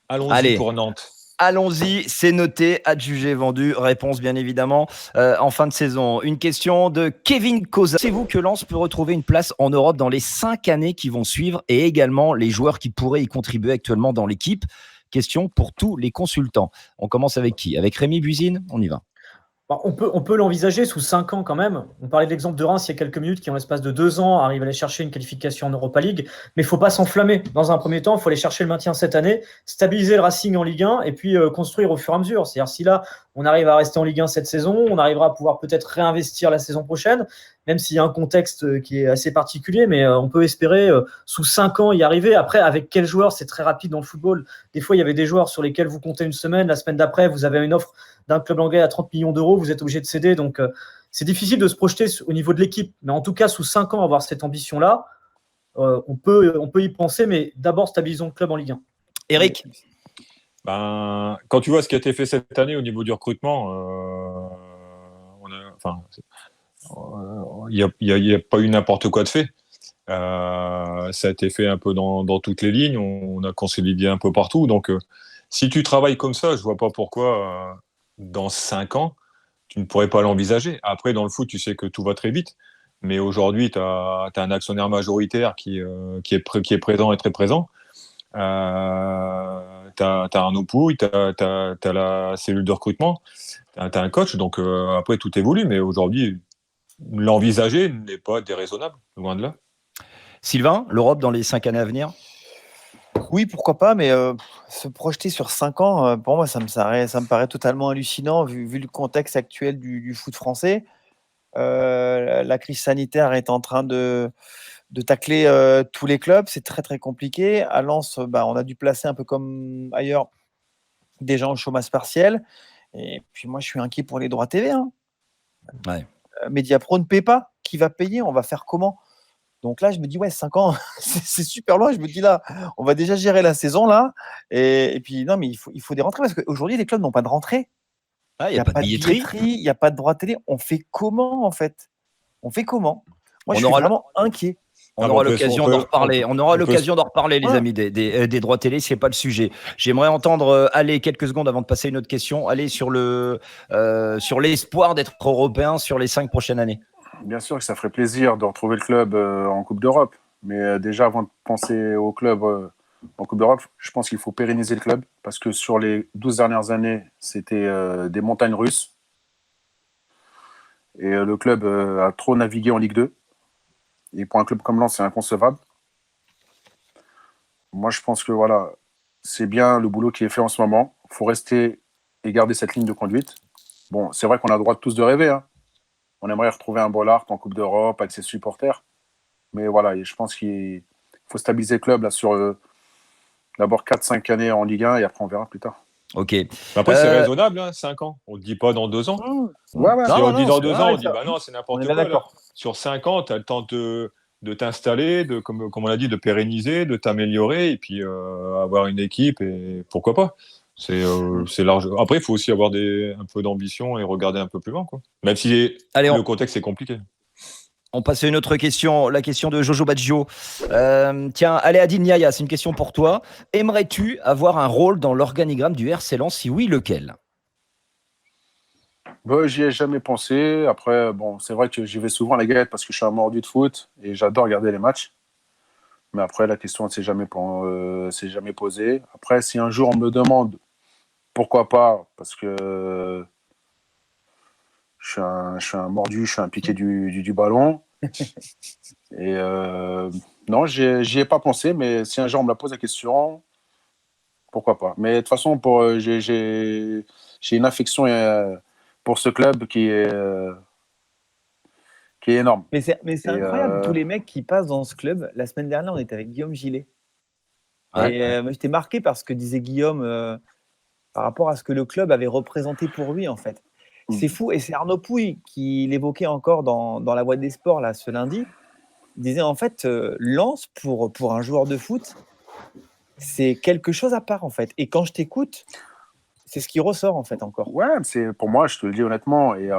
Allons-y pour Nantes. Allons-y, c'est noté, adjugé, vendu. Réponse bien évidemment en fin de saison. Une question de Kevin Cosa. Pensez-vous que Lens peut retrouver une place en Europe dans les 5 années qui vont suivre et également les joueurs qui pourraient y contribuer actuellement dans l'équipe? Question pour tous les consultants. On commence avec qui? Avec Rémi Buisine? On y va. On peut l'envisager sous 5 ans quand même. On parlait de l'exemple de Reims il y a quelques minutes qui, en l'espace de 2 ans, arrive à aller chercher une qualification en Europa League. Mais il ne faut pas s'enflammer. Dans un premier temps, il faut aller chercher le maintien cette année, stabiliser le Racing en Ligue 1 et puis construire au fur et à mesure. C'est-à-dire si là, on arrive à rester en Ligue 1 cette saison, on arrivera à pouvoir peut-être réinvestir la saison prochaine, même s'il y a un contexte qui est assez particulier, mais on peut espérer sous 5 ans y arriver. Après, avec quels joueurs? C'est très rapide dans le football. Des fois, il y avait des joueurs sur lesquels vous comptez une semaine, la semaine d'après, vous avez une offre d'un club anglais à 30 millions d'euros, vous êtes obligé de céder. Donc, c'est difficile de se projeter au niveau de l'équipe. Mais en tout cas, sous 5 ans, avoir cette ambition-là, on peut y penser, mais d'abord, stabilisons le club en Ligue 1. Eric? Quand tu vois ce qui a été fait cette année au niveau du recrutement, il n'y a pas eu n'importe quoi de fait. Ça a été fait un peu dans toutes les lignes. On a consolidé un peu partout. Donc, si tu travailles comme ça, je ne vois pas pourquoi, dans 5 ans, tu ne pourrais pas l'envisager. Après, dans le foot, tu sais que tout va très vite. Mais aujourd'hui, tu as un actionnaire majoritaire qui est présent et très présent. Tu as Arnaud Pouille, tu as la cellule de recrutement, tu as un coach. Donc, après, tout évolue. Mais aujourd'hui, l'envisager n'est pas déraisonnable, loin de là. Sylvain, l'Europe dans les 5 années à venir? Oui, pourquoi pas, mais se projeter sur 5 ans, pour moi, ça me paraît totalement hallucinant vu le contexte actuel du foot français. La crise sanitaire est en train de tacler tous les clubs. C'est très, très compliqué. À Lens, on a dû placer un peu comme ailleurs des gens au chômage partiel. Et puis moi, je suis inquiet pour les droits TV. Hein. Ouais. Mediapro ne paie pas. Qui va payer? On va faire comment? Donc là, je me dis, 5 ans, c'est super loin. Je me dis là, on va déjà gérer la saison là. Et puis, non, mais il faut des rentrées parce qu'aujourd'hui, les clubs n'ont pas de rentrée. Il n'y a pas de billetterie. Il n'y a pas de droit de télé. On fait comment, en fait? Moi, je suis vraiment inquiet. On aura l'occasion d'en reparler. On aura l'occasion d'en reparler, les amis, des droits télé. C'est pas le sujet. J'aimerais entendre, quelques secondes avant de passer à une autre question, sur l'espoir d'être européen sur les 5 prochaines années. Bien sûr que ça ferait plaisir de retrouver le club en Coupe d'Europe. Mais déjà, avant de penser au club en Coupe d'Europe, je pense qu'il faut pérenniser le club. Parce que sur les 12 dernières années, c'était des montagnes russes. Et le club a trop navigué en Ligue 2. Et pour un club comme Lens, c'est inconcevable. Moi, je pense que c'est bien le boulot qui est fait en ce moment. Il faut rester et garder cette ligne de conduite. Bon, c'est vrai qu'on a le droit tous de rêver. Hein. On aimerait retrouver un Bollard en Coupe d'Europe avec ses supporters. Mais je pense qu'il faut stabiliser le club là, sur d'abord 4-5 années en Ligue 1 et après on verra plus tard. Ok. Après, c'est raisonnable, 5 ans. On ne dit pas dans 2 ans. Si on dit dans 2 ans, on dit non, c'est n'importe quoi. Là. Sur 5 ans, tu as le temps de t'installer, comme on l'a dit, de pérenniser, de t'améliorer et puis avoir une équipe et pourquoi pas. C'est large. Après, il faut aussi avoir un peu d'ambition et regarder un peu plus loin, quoi. Même si le contexte est compliqué. On passe à une autre question, la question de Jojo Baggio. Tiens, Aléadine Niaya, c'est une question pour toi. Aimerais-tu avoir un rôle dans l'organigramme du RC Lens? Si oui, lequel? J'y ai jamais pensé. Après, c'est vrai que j'y vais souvent à la Gaillette parce que je suis un mordu de foot et j'adore regarder les matchs. Mais après, la question ne s'est jamais posée. Après, si un jour on me demande, pourquoi pas? Parce que je suis un mordu, je suis un piqué du ballon. Et non, j'y ai pas pensé, mais si un jour on me la pose la question, pourquoi pas? Mais de toute façon, j'ai une affection pour ce club qui est énorme. Mais c'est incroyable, tous les mecs qui passent dans ce club. La semaine dernière, on était avec Guillaume Gillet. Et moi, j'étais marqué par ce que disait Guillaume par rapport à ce que le club avait représenté pour lui, en fait. C'est fou. Et c'est Arnaud Pouille qui l'évoquait encore dans la Voix des Sports là, ce lundi. Il disait en fait, Lens, pour un joueur de foot, c'est quelque chose à part, en fait. Et quand je t'écoute, c'est ce qui ressort, en fait, encore. Ouais, pour moi, je te le dis honnêtement. Et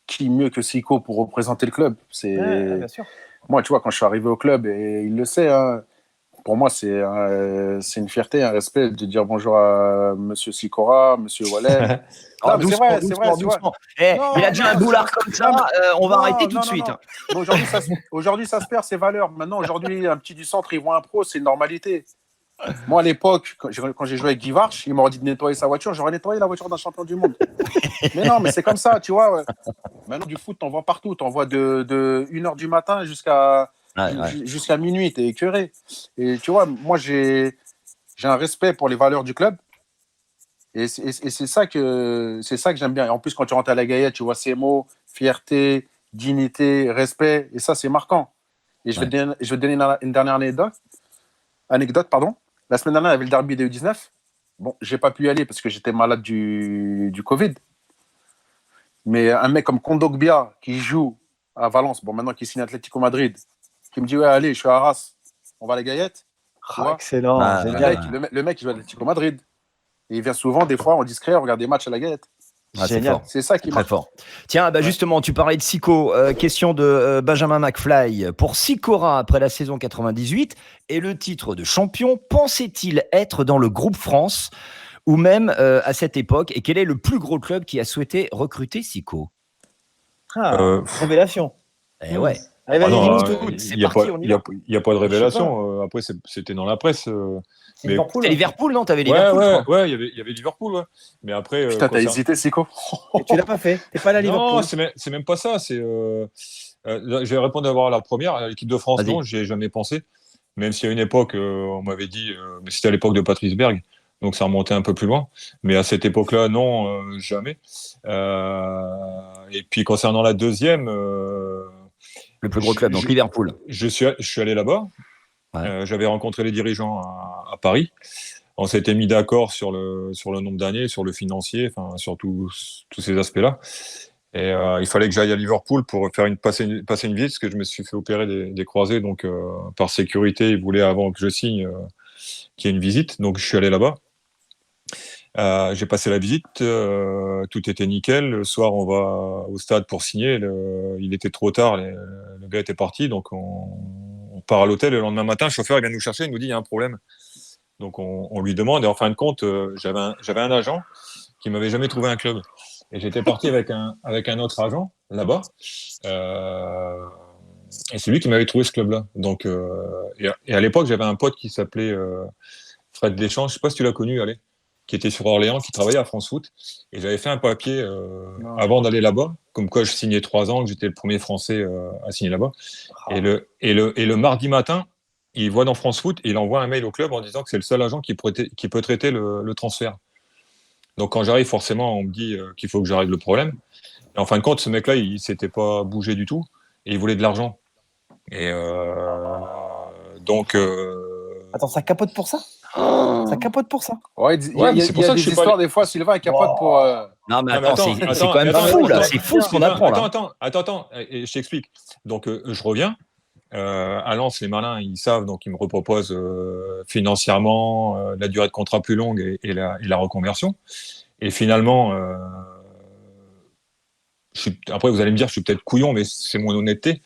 qui mieux que Siko pour représenter le club? Bien sûr. Moi, tu vois, quand je suis arrivé au club, et il le sait, hein, pour moi, c'est une fierté, un respect de dire bonjour à Monsieur Sikora, Monsieur Wallet. C'est vrai. Il a déjà un boulard comme ça, on va arrêter tout de suite. Non. Aujourd'hui, ça se perd, ses valeurs. Maintenant, aujourd'hui, un petit du centre, il voit un pro, c'est une normalité. Moi, à l'époque, quand j'ai joué avec Guy Varche, il m'aurait dit de nettoyer sa voiture, j'aurais nettoyé la voiture d'un champion du monde. Mais non, mais c'est comme ça, tu vois. Ouais. Maintenant, du foot, t'en vois partout. T'en vois de 1h du matin jusqu'à minuit, t'es écœuré. Et tu vois, moi, j'ai un respect pour les valeurs du club. Et c'est ça que j'aime bien. Et en plus, quand tu rentres à la Gaillette, tu vois ces mots, fierté, dignité, respect. Et ça, c'est marquant. Et je vais te donner une dernière anecdote. La semaine dernière, il y avait le derby des U19. Bon, j'ai pas pu y aller parce que j'étais malade du Covid. Mais un mec comme Kondogbia qui joue à Valence, maintenant qui signe Atlético Madrid, qui me dit allez, je suis à Arras, on va à la Gaillette. Excellent. Le mec, il joue à Atlético Madrid. Et il vient souvent, des fois, en discret, regarder des matchs à la Gaillette. Génial. C'est ça qui est très fort. Tiens, justement, tu parlais de Siko. Question de Benjamin McFly. Pour Sikora, après la saison 98 et le titre de champion, pensait-il être dans le groupe France ou même à cette époque? Et quel est le plus gros club qui a souhaité recruter Siko? Révélation. Ouais. Allez, il n'y a pas de révélation. Après, c'était dans la presse. C'est Liverpool. C'est Liverpool, non? T'avais Liverpool. Ouais, il y avait Liverpool. Ouais. Mais après. Putain, t'as hésité, Siko. Tu l'as pas fait. T'es pas allé à Liverpool. Non, c'est même pas ça. Je vais répondre d'abord à la première. À l'équipe de France, non, j'y ai jamais pensé. Même si à une époque, on m'avait dit, mais c'était à l'époque de Patrice Berg, Donc ça remontait un peu plus loin. Mais à cette époque-là, non, jamais. Et puis concernant la deuxième, Le plus gros club, donc Liverpool. Je suis allé là-bas. Ouais. J'avais rencontré les dirigeants à Paris. On s'était mis d'accord sur le nombre d'années, sur le financier, enfin sur tous ces aspects-là. Et il fallait que j'aille à Liverpool pour passer une visite, parce que je me suis fait opérer des croisés. Donc par sécurité, ils voulaient avant que je signe qu'il y ait une visite. Donc je suis allé là-bas. J'ai passé la visite, tout était nickel. Le soir, on va au stade pour signer. Il était trop tard, le gars était parti, donc on part à l'hôtel. Le lendemain matin, le chauffeur il vient nous chercher, il nous dit il y a un problème. Donc on lui demande, et en fin de compte, j'avais un agent qui m'avait jamais trouvé un club. Et j'étais parti avec un autre agent là-bas. Et c'est lui qui m'avait trouvé ce club-là. Donc, et à l'époque, j'avais un pote qui s'appelait Fred Deschamps. Je sais pas si tu l'as connu, allez, qui était sur Orléans, qui travaillait à France Foot. Et j'avais fait un papier avant d'aller là-bas, comme quoi je signais 3 ans, que j'étais le premier Français à signer là-bas. Et le mardi matin, il voit dans France Foot et il envoie un mail au club en disant que c'est le seul agent qui peut traiter le transfert. Donc quand j'arrive, forcément, on me dit qu'il faut que j'arrête le problème. Et en fin de compte, ce mec-là, il s'était pas bougé du tout et il voulait de l'argent. Et donc. Attends, ça capote pour ça? Ça capote pour ça? Ouais, il y a des histoires des fois, Sylvain, il capote pour. Non, mais attends, c'est quand même fou, là. C'est fou ce qu'on apprend, là. Attends, je t'explique. Donc, je reviens. À Lens, les malins, ils savent, donc ils me reproposent financièrement la durée de contrat plus longue et la reconversion. Et finalement, après vous allez me dire, je suis peut-être couillon, mais c'est mon honnêteté.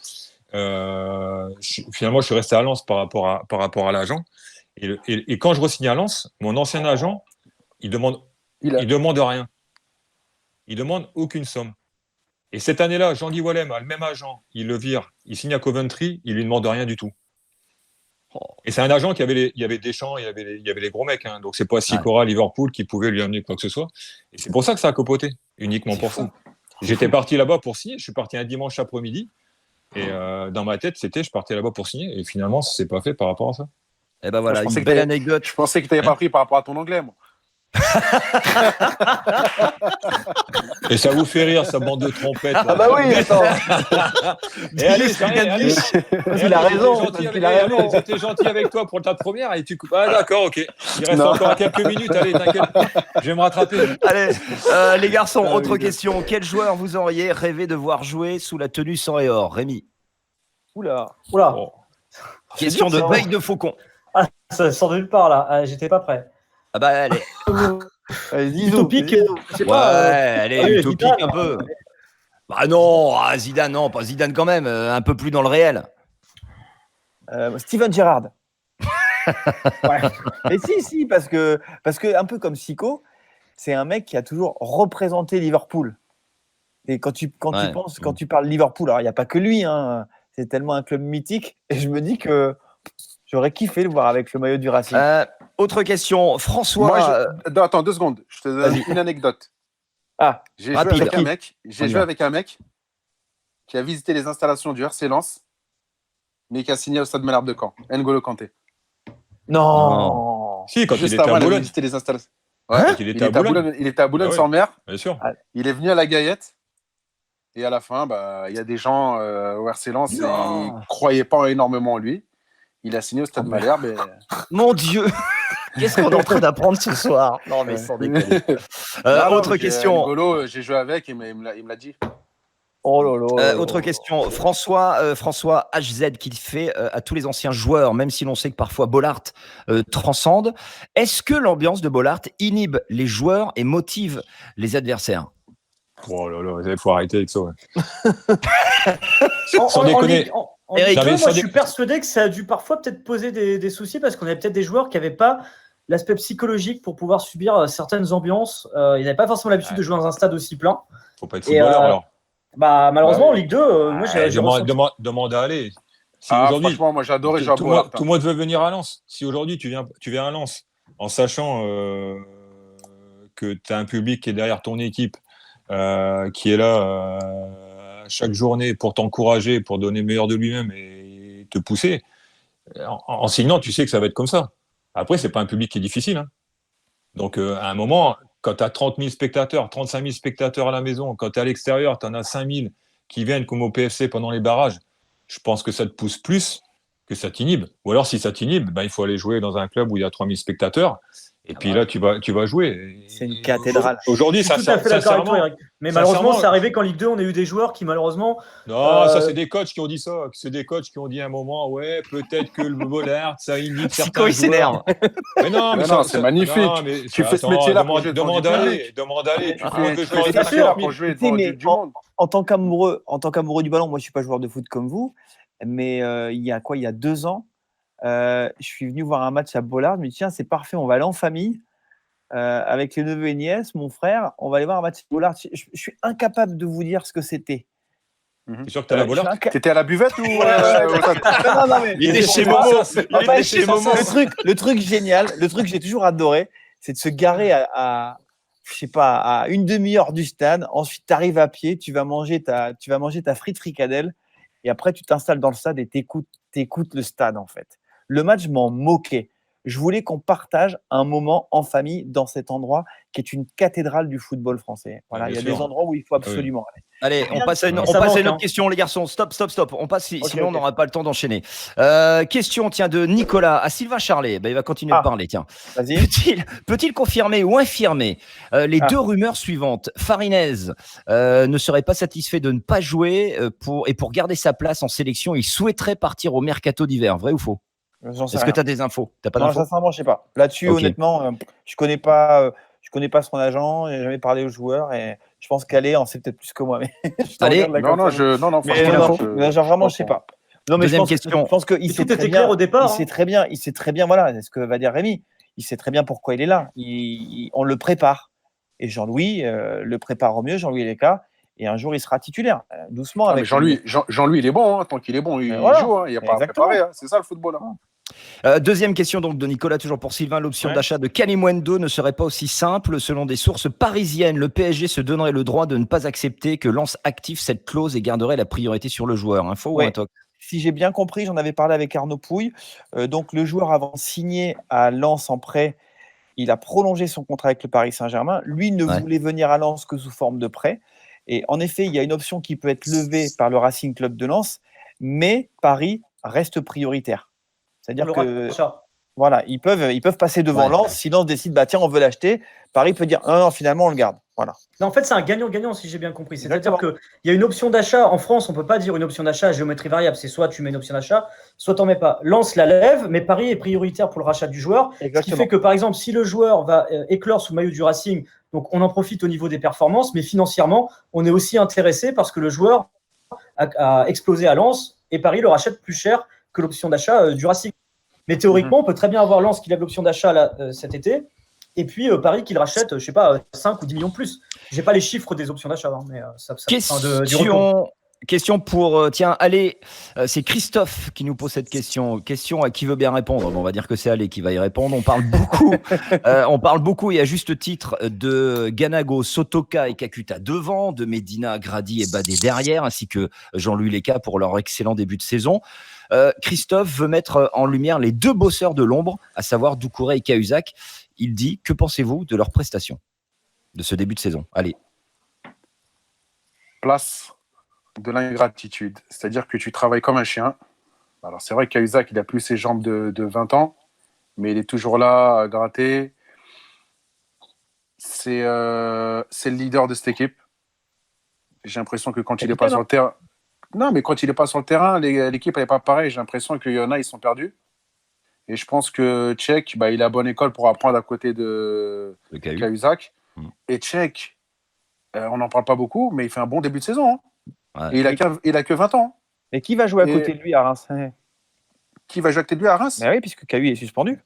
Finalement, je suis resté à Lens par rapport à l'agent. Et quand je re-signe à Lens, mon ancien agent, il demande rien. Il demande aucune somme. Et cette année-là, Jean-Guy Wallem a le même agent, il le vire, il signe à Coventry, il lui demande rien du tout. Et c'est un agent il y avait Deschamps, il y avait les gros mecs, hein, donc c'est pas Sicora, Liverpool qui pouvait lui amener quoi que ce soit. Et c'est pour ça que ça a copoté, uniquement pour ça. J'étais parti là-bas pour signer, je suis parti un dimanche après-midi, et dans ma tête, je partais là-bas pour signer, et finalement, ça s'est pas fait par rapport à ça. Et ben voilà, une belle anecdote. Je pensais que tu n'avais pas pris par rapport à ton anglais, moi. Et ça vous fait rire, sa bande de trompettes. Là. Ah bah oui, attends. Et allez, il a raison. J'étais gentil avec toi pour ta première et tu coupes. Ah d'accord, ok. Il reste encore quelques minutes, allez, t'inquiète. Je vais me rattraper. Allez, les garçons, autre question. Quel joueur vous auriez rêvé de voir jouer sous la tenue sang et or? Rémi. Oula. Oh. Question de Veille de Faucon. Ah, ça sort de nulle part là. J'étais pas prêt. Ah bah allez. Utopique, je sais pas. Allez, utopique Zidane, un peu. Bah non, Zidane, non, pas Zidane quand même, un peu plus dans le réel. Steven Gerrard. Ouais. Et si, parce que un peu comme Sico, c'est un mec qui a toujours représenté Liverpool. Et quand tu parles Liverpool, alors il n'y a pas que lui, hein, c'est tellement un club mythique. Et je me dis que j'aurais kiffé le voir avec le maillot du Racing. Autre question, François. Attends 2 secondes, je te donne une anecdote. Ah, j'ai joué avec un mec qui a visité les installations du RC Lens, mais qui a signé au Stade Malherbe de Caen, N'Golo Kanté. Non. Si, quand juste il était à Boulogne. Il a visité les installations. Ouais, il était à Boulogne sans mer. Bien sûr. Il est venu à la Gaillette. Et à la fin, il y a des gens au RC Lens et ils ne croyaient pas énormément en lui. Il a signé au Stade Malherbe. Et... Mon Dieu, qu'est-ce qu'on est en train d'apprendre ce soir? Non, mais sans déconner. Autre question. N'Golo, j'ai joué avec et il me l'a dit. Oh là là. Autre question. François HZ qui fait à tous les anciens joueurs, même si l'on sait que parfois Bollaert transcende, est-ce que l'ambiance de Bollaert inhibe les joueurs et motive les adversaires? Oh là là, il faut arrêter avec ça. Ouais. Sans déconner. Eric, moi, je suis persuadé que ça a dû parfois peut-être poser des soucis parce qu'on avait peut-être des joueurs qui n'avaient pas l'aspect psychologique pour pouvoir subir certaines ambiances. Ils n'avaient pas forcément l'habitude de jouer dans un stade aussi plein. Faut pas être footballeur alors. Bah, malheureusement, en Ligue 2, moi j'ai demande à aller. Si franchement, moi j'adorais jouer à Bollaert. Tout le monde veut venir à Lens. Si aujourd'hui tu viens à Lens en sachant que tu as un public qui est derrière ton équipe, qui est là chaque journée pour t'encourager, pour donner le meilleur de lui-même et te pousser, en signant, tu sais que ça va être comme ça. Après, c'est pas un public qui est difficile. Hein. Donc, à un moment, quand tu as 30 000 spectateurs, 35 000 spectateurs à la maison, quand tu es à l'extérieur, tu en as 5 000 qui viennent comme au PFC pendant les barrages, je pense que ça te pousse plus que ça t'inhibe. Ou alors, si ça t'inhibe, il faut aller jouer dans un club où il y a 3 000 spectateurs. Et puis là, tu vas jouer. C'est une cathédrale. Aujourd'hui, Je suis tout à fait d'accord avec toi, Eric. Mais malheureusement, c'est arrivé qu'en Ligue 2, on a eu des joueurs qui, malheureusement. Non, ça, c'est des coachs qui ont dit ça. C'est des coachs qui ont dit à un moment, ouais, peut-être que le Bollard, ça inhibe certains il s'énerve. Mais non, c'est magnifique. Non, mais tu fais ce métier-là pour jouer demande à aller. Tu fais ce métier-là pour jouer devant du monde. En tant qu'amoureux du ballon, moi, je suis pas joueur de foot comme vous, mais il y a 2 ans, je suis venu voir un match à Bollard. Je me dis, tiens, c'est parfait, on va aller en famille. Avec les neveux et nièces, mon frère, on va aller voir un match à Bollard. Je suis incapable de vous dire ce que c'était. T'es sûr que t'es à la Bollard? T'étais à la buvette ou non, mais... Il est chez Momo. Le truc génial, le truc que j'ai toujours adoré, c'est de se garer à une demi-heure du stade. Ensuite, tu arrives à pied, tu vas manger ta frite fricadelle, et après, tu t'installes dans le stade et t'écoutes le stade, en fait. Le match m'en moquait. Je voulais qu'on partage un moment en famille dans cet endroit qui est une cathédrale du football français. Voilà, il y a des endroits où il faut absolument aller. Allez, on passe à une autre question, les garçons. Stop. On passe, sinon on n'aura pas le temps d'enchaîner. Question, de Nicolas à Sylvain Charlet. Il va continuer de parler, tiens. Vas-y. Peut-il confirmer ou infirmer les deux rumeurs suivantes? Farinez ne serait pas satisfait de ne pas jouer pour garder sa place en sélection. Il souhaiterait partir au mercato d'hiver. Vrai ou faux? Est-ce que tu as des infos? T'as pas d'infos? Non, sincèrement, je sais pas. Là-dessus, honnêtement, je connais pas son agent, j'ai jamais parlé aux joueurs et je pense qu'Alé en sait peut-être plus que moi. Mais allez, non, vraiment, je sais pas. Non, mais deuxième question. Je pense qu'il sait très bien. Au départ, il sait très bien. Voilà, c'est ce que va dire Rémi. Il sait très bien pourquoi il est là. On le prépare. Et Jean-Louis le prépare au mieux. Jean-Louis Léka. Et un jour, il sera titulaire, doucement. Avec Jean-Louis, il est bon. Tant qu'il est bon, il joue. Il n'y a pas à préparer. C'est ça le football. Deuxième question donc de Nicolas, toujours pour Sylvain. L'option d'achat de Kalimundo ne serait pas aussi simple. Selon des sources parisiennes, le PSG se donnerait le droit de ne pas accepter que Lens active cette clause et garderait la priorité sur le joueur. Info ou un toc? Si j'ai bien compris, j'en avais parlé avec Arnaud Pouille. Donc le joueur avant signé à Lens en prêt, il a prolongé son contrat avec le Paris Saint-Germain. Lui ne voulait venir à Lens que sous forme de prêt. Et en effet, il y a une option qui peut être levée par le Racing Club de Lens, mais Paris reste prioritaire. C'est-à-dire que voilà, ils peuvent passer devant Lens. Si Lens décide, tiens, on veut l'acheter, Paris peut dire non, finalement, on le garde. Voilà. Non, en fait, c'est un gagnant-gagnant, si j'ai bien compris. C'est-à-dire qu'il y a une option d'achat. En France, on ne peut pas dire une option d'achat à géométrie variable. C'est soit tu mets une option d'achat, soit tu n'en mets pas. Lens la lève, mais Paris est prioritaire pour le rachat du joueur. Exactement. Ce qui fait que, par exemple, si le joueur va éclore sous le maillot du Racing, donc on en profite au niveau des performances, mais financièrement, on est aussi intéressé parce que le joueur a explosé à Lens et Paris le rachète plus cher que l'option d'achat du Racing. Mais théoriquement, on peut très bien avoir Lens qui lève l'option d'achat cet été, et puis Paris qui le rachète, 5 ou 10 millions de plus. Je n'ai pas les chiffres des options d'achat, mais ça question pour, allez, c'est Christophe qui nous pose cette question. Question à qui veut bien répondre. Bon, on va dire que c'est Allez qui va y répondre. On parle beaucoup, et à juste titre, de Ganago, Sotoka et Kakuta devant, de Medina, Grady et Badé derrière, ainsi que Jean-Louis Léka pour leur excellent début de saison. Christophe veut mettre en lumière les deux bosseurs de l'ombre, à savoir Doucouré et Cahuzac. Il dit, que pensez-vous de leur prestation de ce début de saison? Allez. Place de l'ingratitude, c'est-à-dire que tu travailles comme un chien. Alors c'est vrai que Cahuzac, il a plus ses jambes de 20 ans, mais il est toujours là à gratter. C'est le leader de cette équipe. J'ai l'impression que quand il n'est pas sur le terrain... Non, mais quand il n'est pas sur le terrain, l'équipe n'est pas pareille. J'ai l'impression qu'il y en a, ils sont perdus. Et je pense que Tchèque, il a la bonne école pour apprendre à côté de Cahuzac. Et Tchèque, on n'en parle pas beaucoup, mais il fait un bon début de saison. Et il a que 20 ans. Et qui va jouer à côté de lui à Reims? Qui va jouer à côté de lui à Reims? Oui, puisque Cahu est suspendu.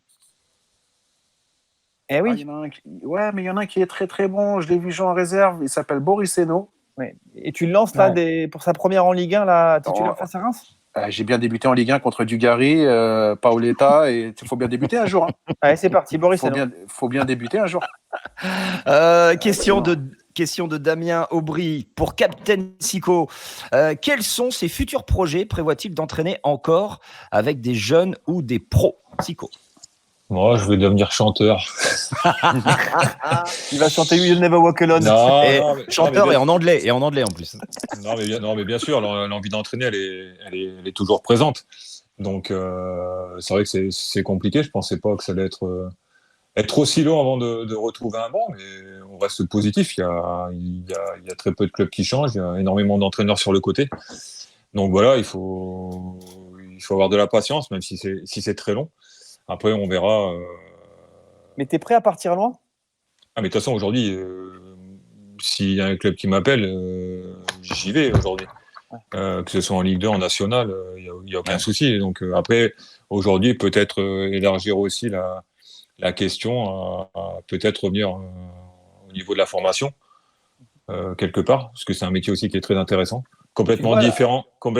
Eh oui. Mais il y en a un qui est très très bon. Je l'ai vu jouer en réserve. Il s'appelle Boris Eno. Ouais. Et tu le lances là pour sa première en Ligue 1, là, titulaire face à Reims? J'ai bien débuté en Ligue 1 contre Dugarry, Paoletta, et il faut bien débuter un jour. Allez, c'est parti, Boris. Il faut bien débuter un jour. Question de Damien Aubry pour Captain Sico. Quels sont ses futurs projets? Prévoit-il d'entraîner encore avec des jeunes ou des pros? Sico. Moi, je vais devenir chanteur. Il va chanter You'll Never Walk Alone. Chanteur et en anglais en plus. Non, mais bien sûr, l'envie d'entraîner, elle est toujours présente. Donc, c'est vrai que c'est compliqué. Je pensais pas que ça allait être aussi long avant de retrouver un banc, mais on reste positif. Il y a très peu de clubs qui changent. Il y a énormément d'entraîneurs sur le côté. Donc voilà, il faut avoir de la patience, même si c'est très long. Après, on verra. Mais tu es prêt à partir loin ? Ah, mais de toute façon, aujourd'hui, s'il y a un club qui m'appelle, j'y vais aujourd'hui. Que ce soit en Ligue 2, en National, il n'y a aucun souci. Donc après, aujourd'hui, peut-être élargir aussi la question à peut-être revenir au niveau de la formation, quelque part, parce que c'est un métier aussi qui est très intéressant. Complètement différent. À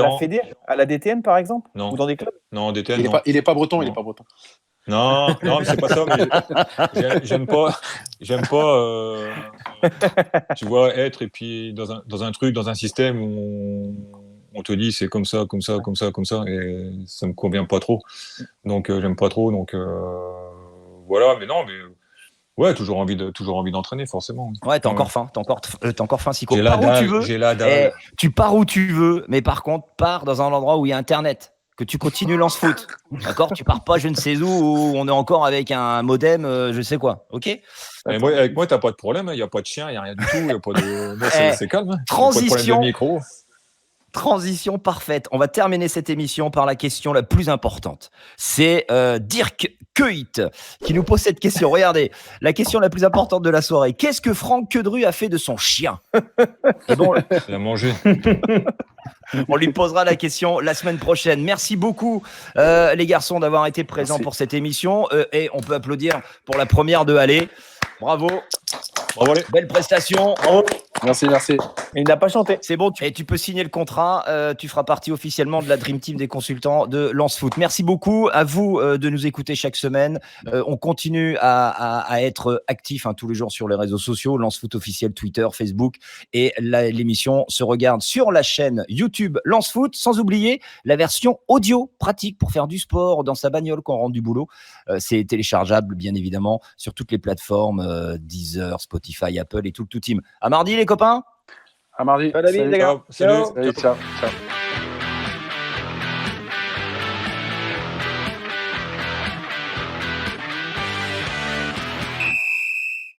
la Fédé, à la DTN par exemple ? Non. Ou dans des clubs ? Non, DTN, il non. Il est pas breton, Non. il est pas breton. Non, mais c'est pas ça. Mais j'aime pas. Tu vois, être et puis dans un truc, dans un système où on te dit c'est comme ça, et ça me convient pas trop. Donc j'aime pas trop. Donc voilà. Mais non, mais ouais, toujours envie d'entraîner forcément. Ouais, t'as encore faim, t'as encore faim, Sico. J'ai la dalle. Tu pars où tu veux, mais par contre, pars dans un endroit où il y a Internet. Que tu continues Lance Foot, d'accord ? Tu pars pas je ne sais où on est encore avec un modem, je sais quoi, ok ? Avec moi, t'as pas de problème, il n'y a pas de chien, il n'y a rien du tout, y a pas de... Moi, c'est calme. Hein. Transition. Pas de problème de micro. Transition parfaite. On va terminer cette émission par la question la plus importante. C'est Dirk Kuyt qui nous pose cette question. Regardez, la question la plus importante de la soirée. Qu'est-ce que Franck Quedru a fait de son chien ? Et bon, il a mangé. On lui posera la question la semaine prochaine. Merci beaucoup, les garçons, d'avoir été présents pour cette émission. Et on peut applaudir pour la première de Allez. Bravo. Bravo, allez. Belle prestation. Bravo. Merci. Et il n'a pas chanté. C'est bon, et tu peux signer le contrat. Tu feras partie officiellement de la Dream Team des consultants de Lance Foot. Merci beaucoup à vous de nous écouter chaque semaine. On continue à être actifs tous les jours sur les réseaux sociaux, Lance Foot officiel, Twitter, Facebook. Et l'émission se regarde sur la chaîne YouTube Lance Foot, sans oublier la version audio pratique pour faire du sport dans sa bagnole quand on rentre du boulot. C'est téléchargeable, bien évidemment, sur toutes les plateformes, Deezer, Spotify, Apple et tout le tout team. À mardi, les copains. À mardi. Salut les gars. Salut. Ciao.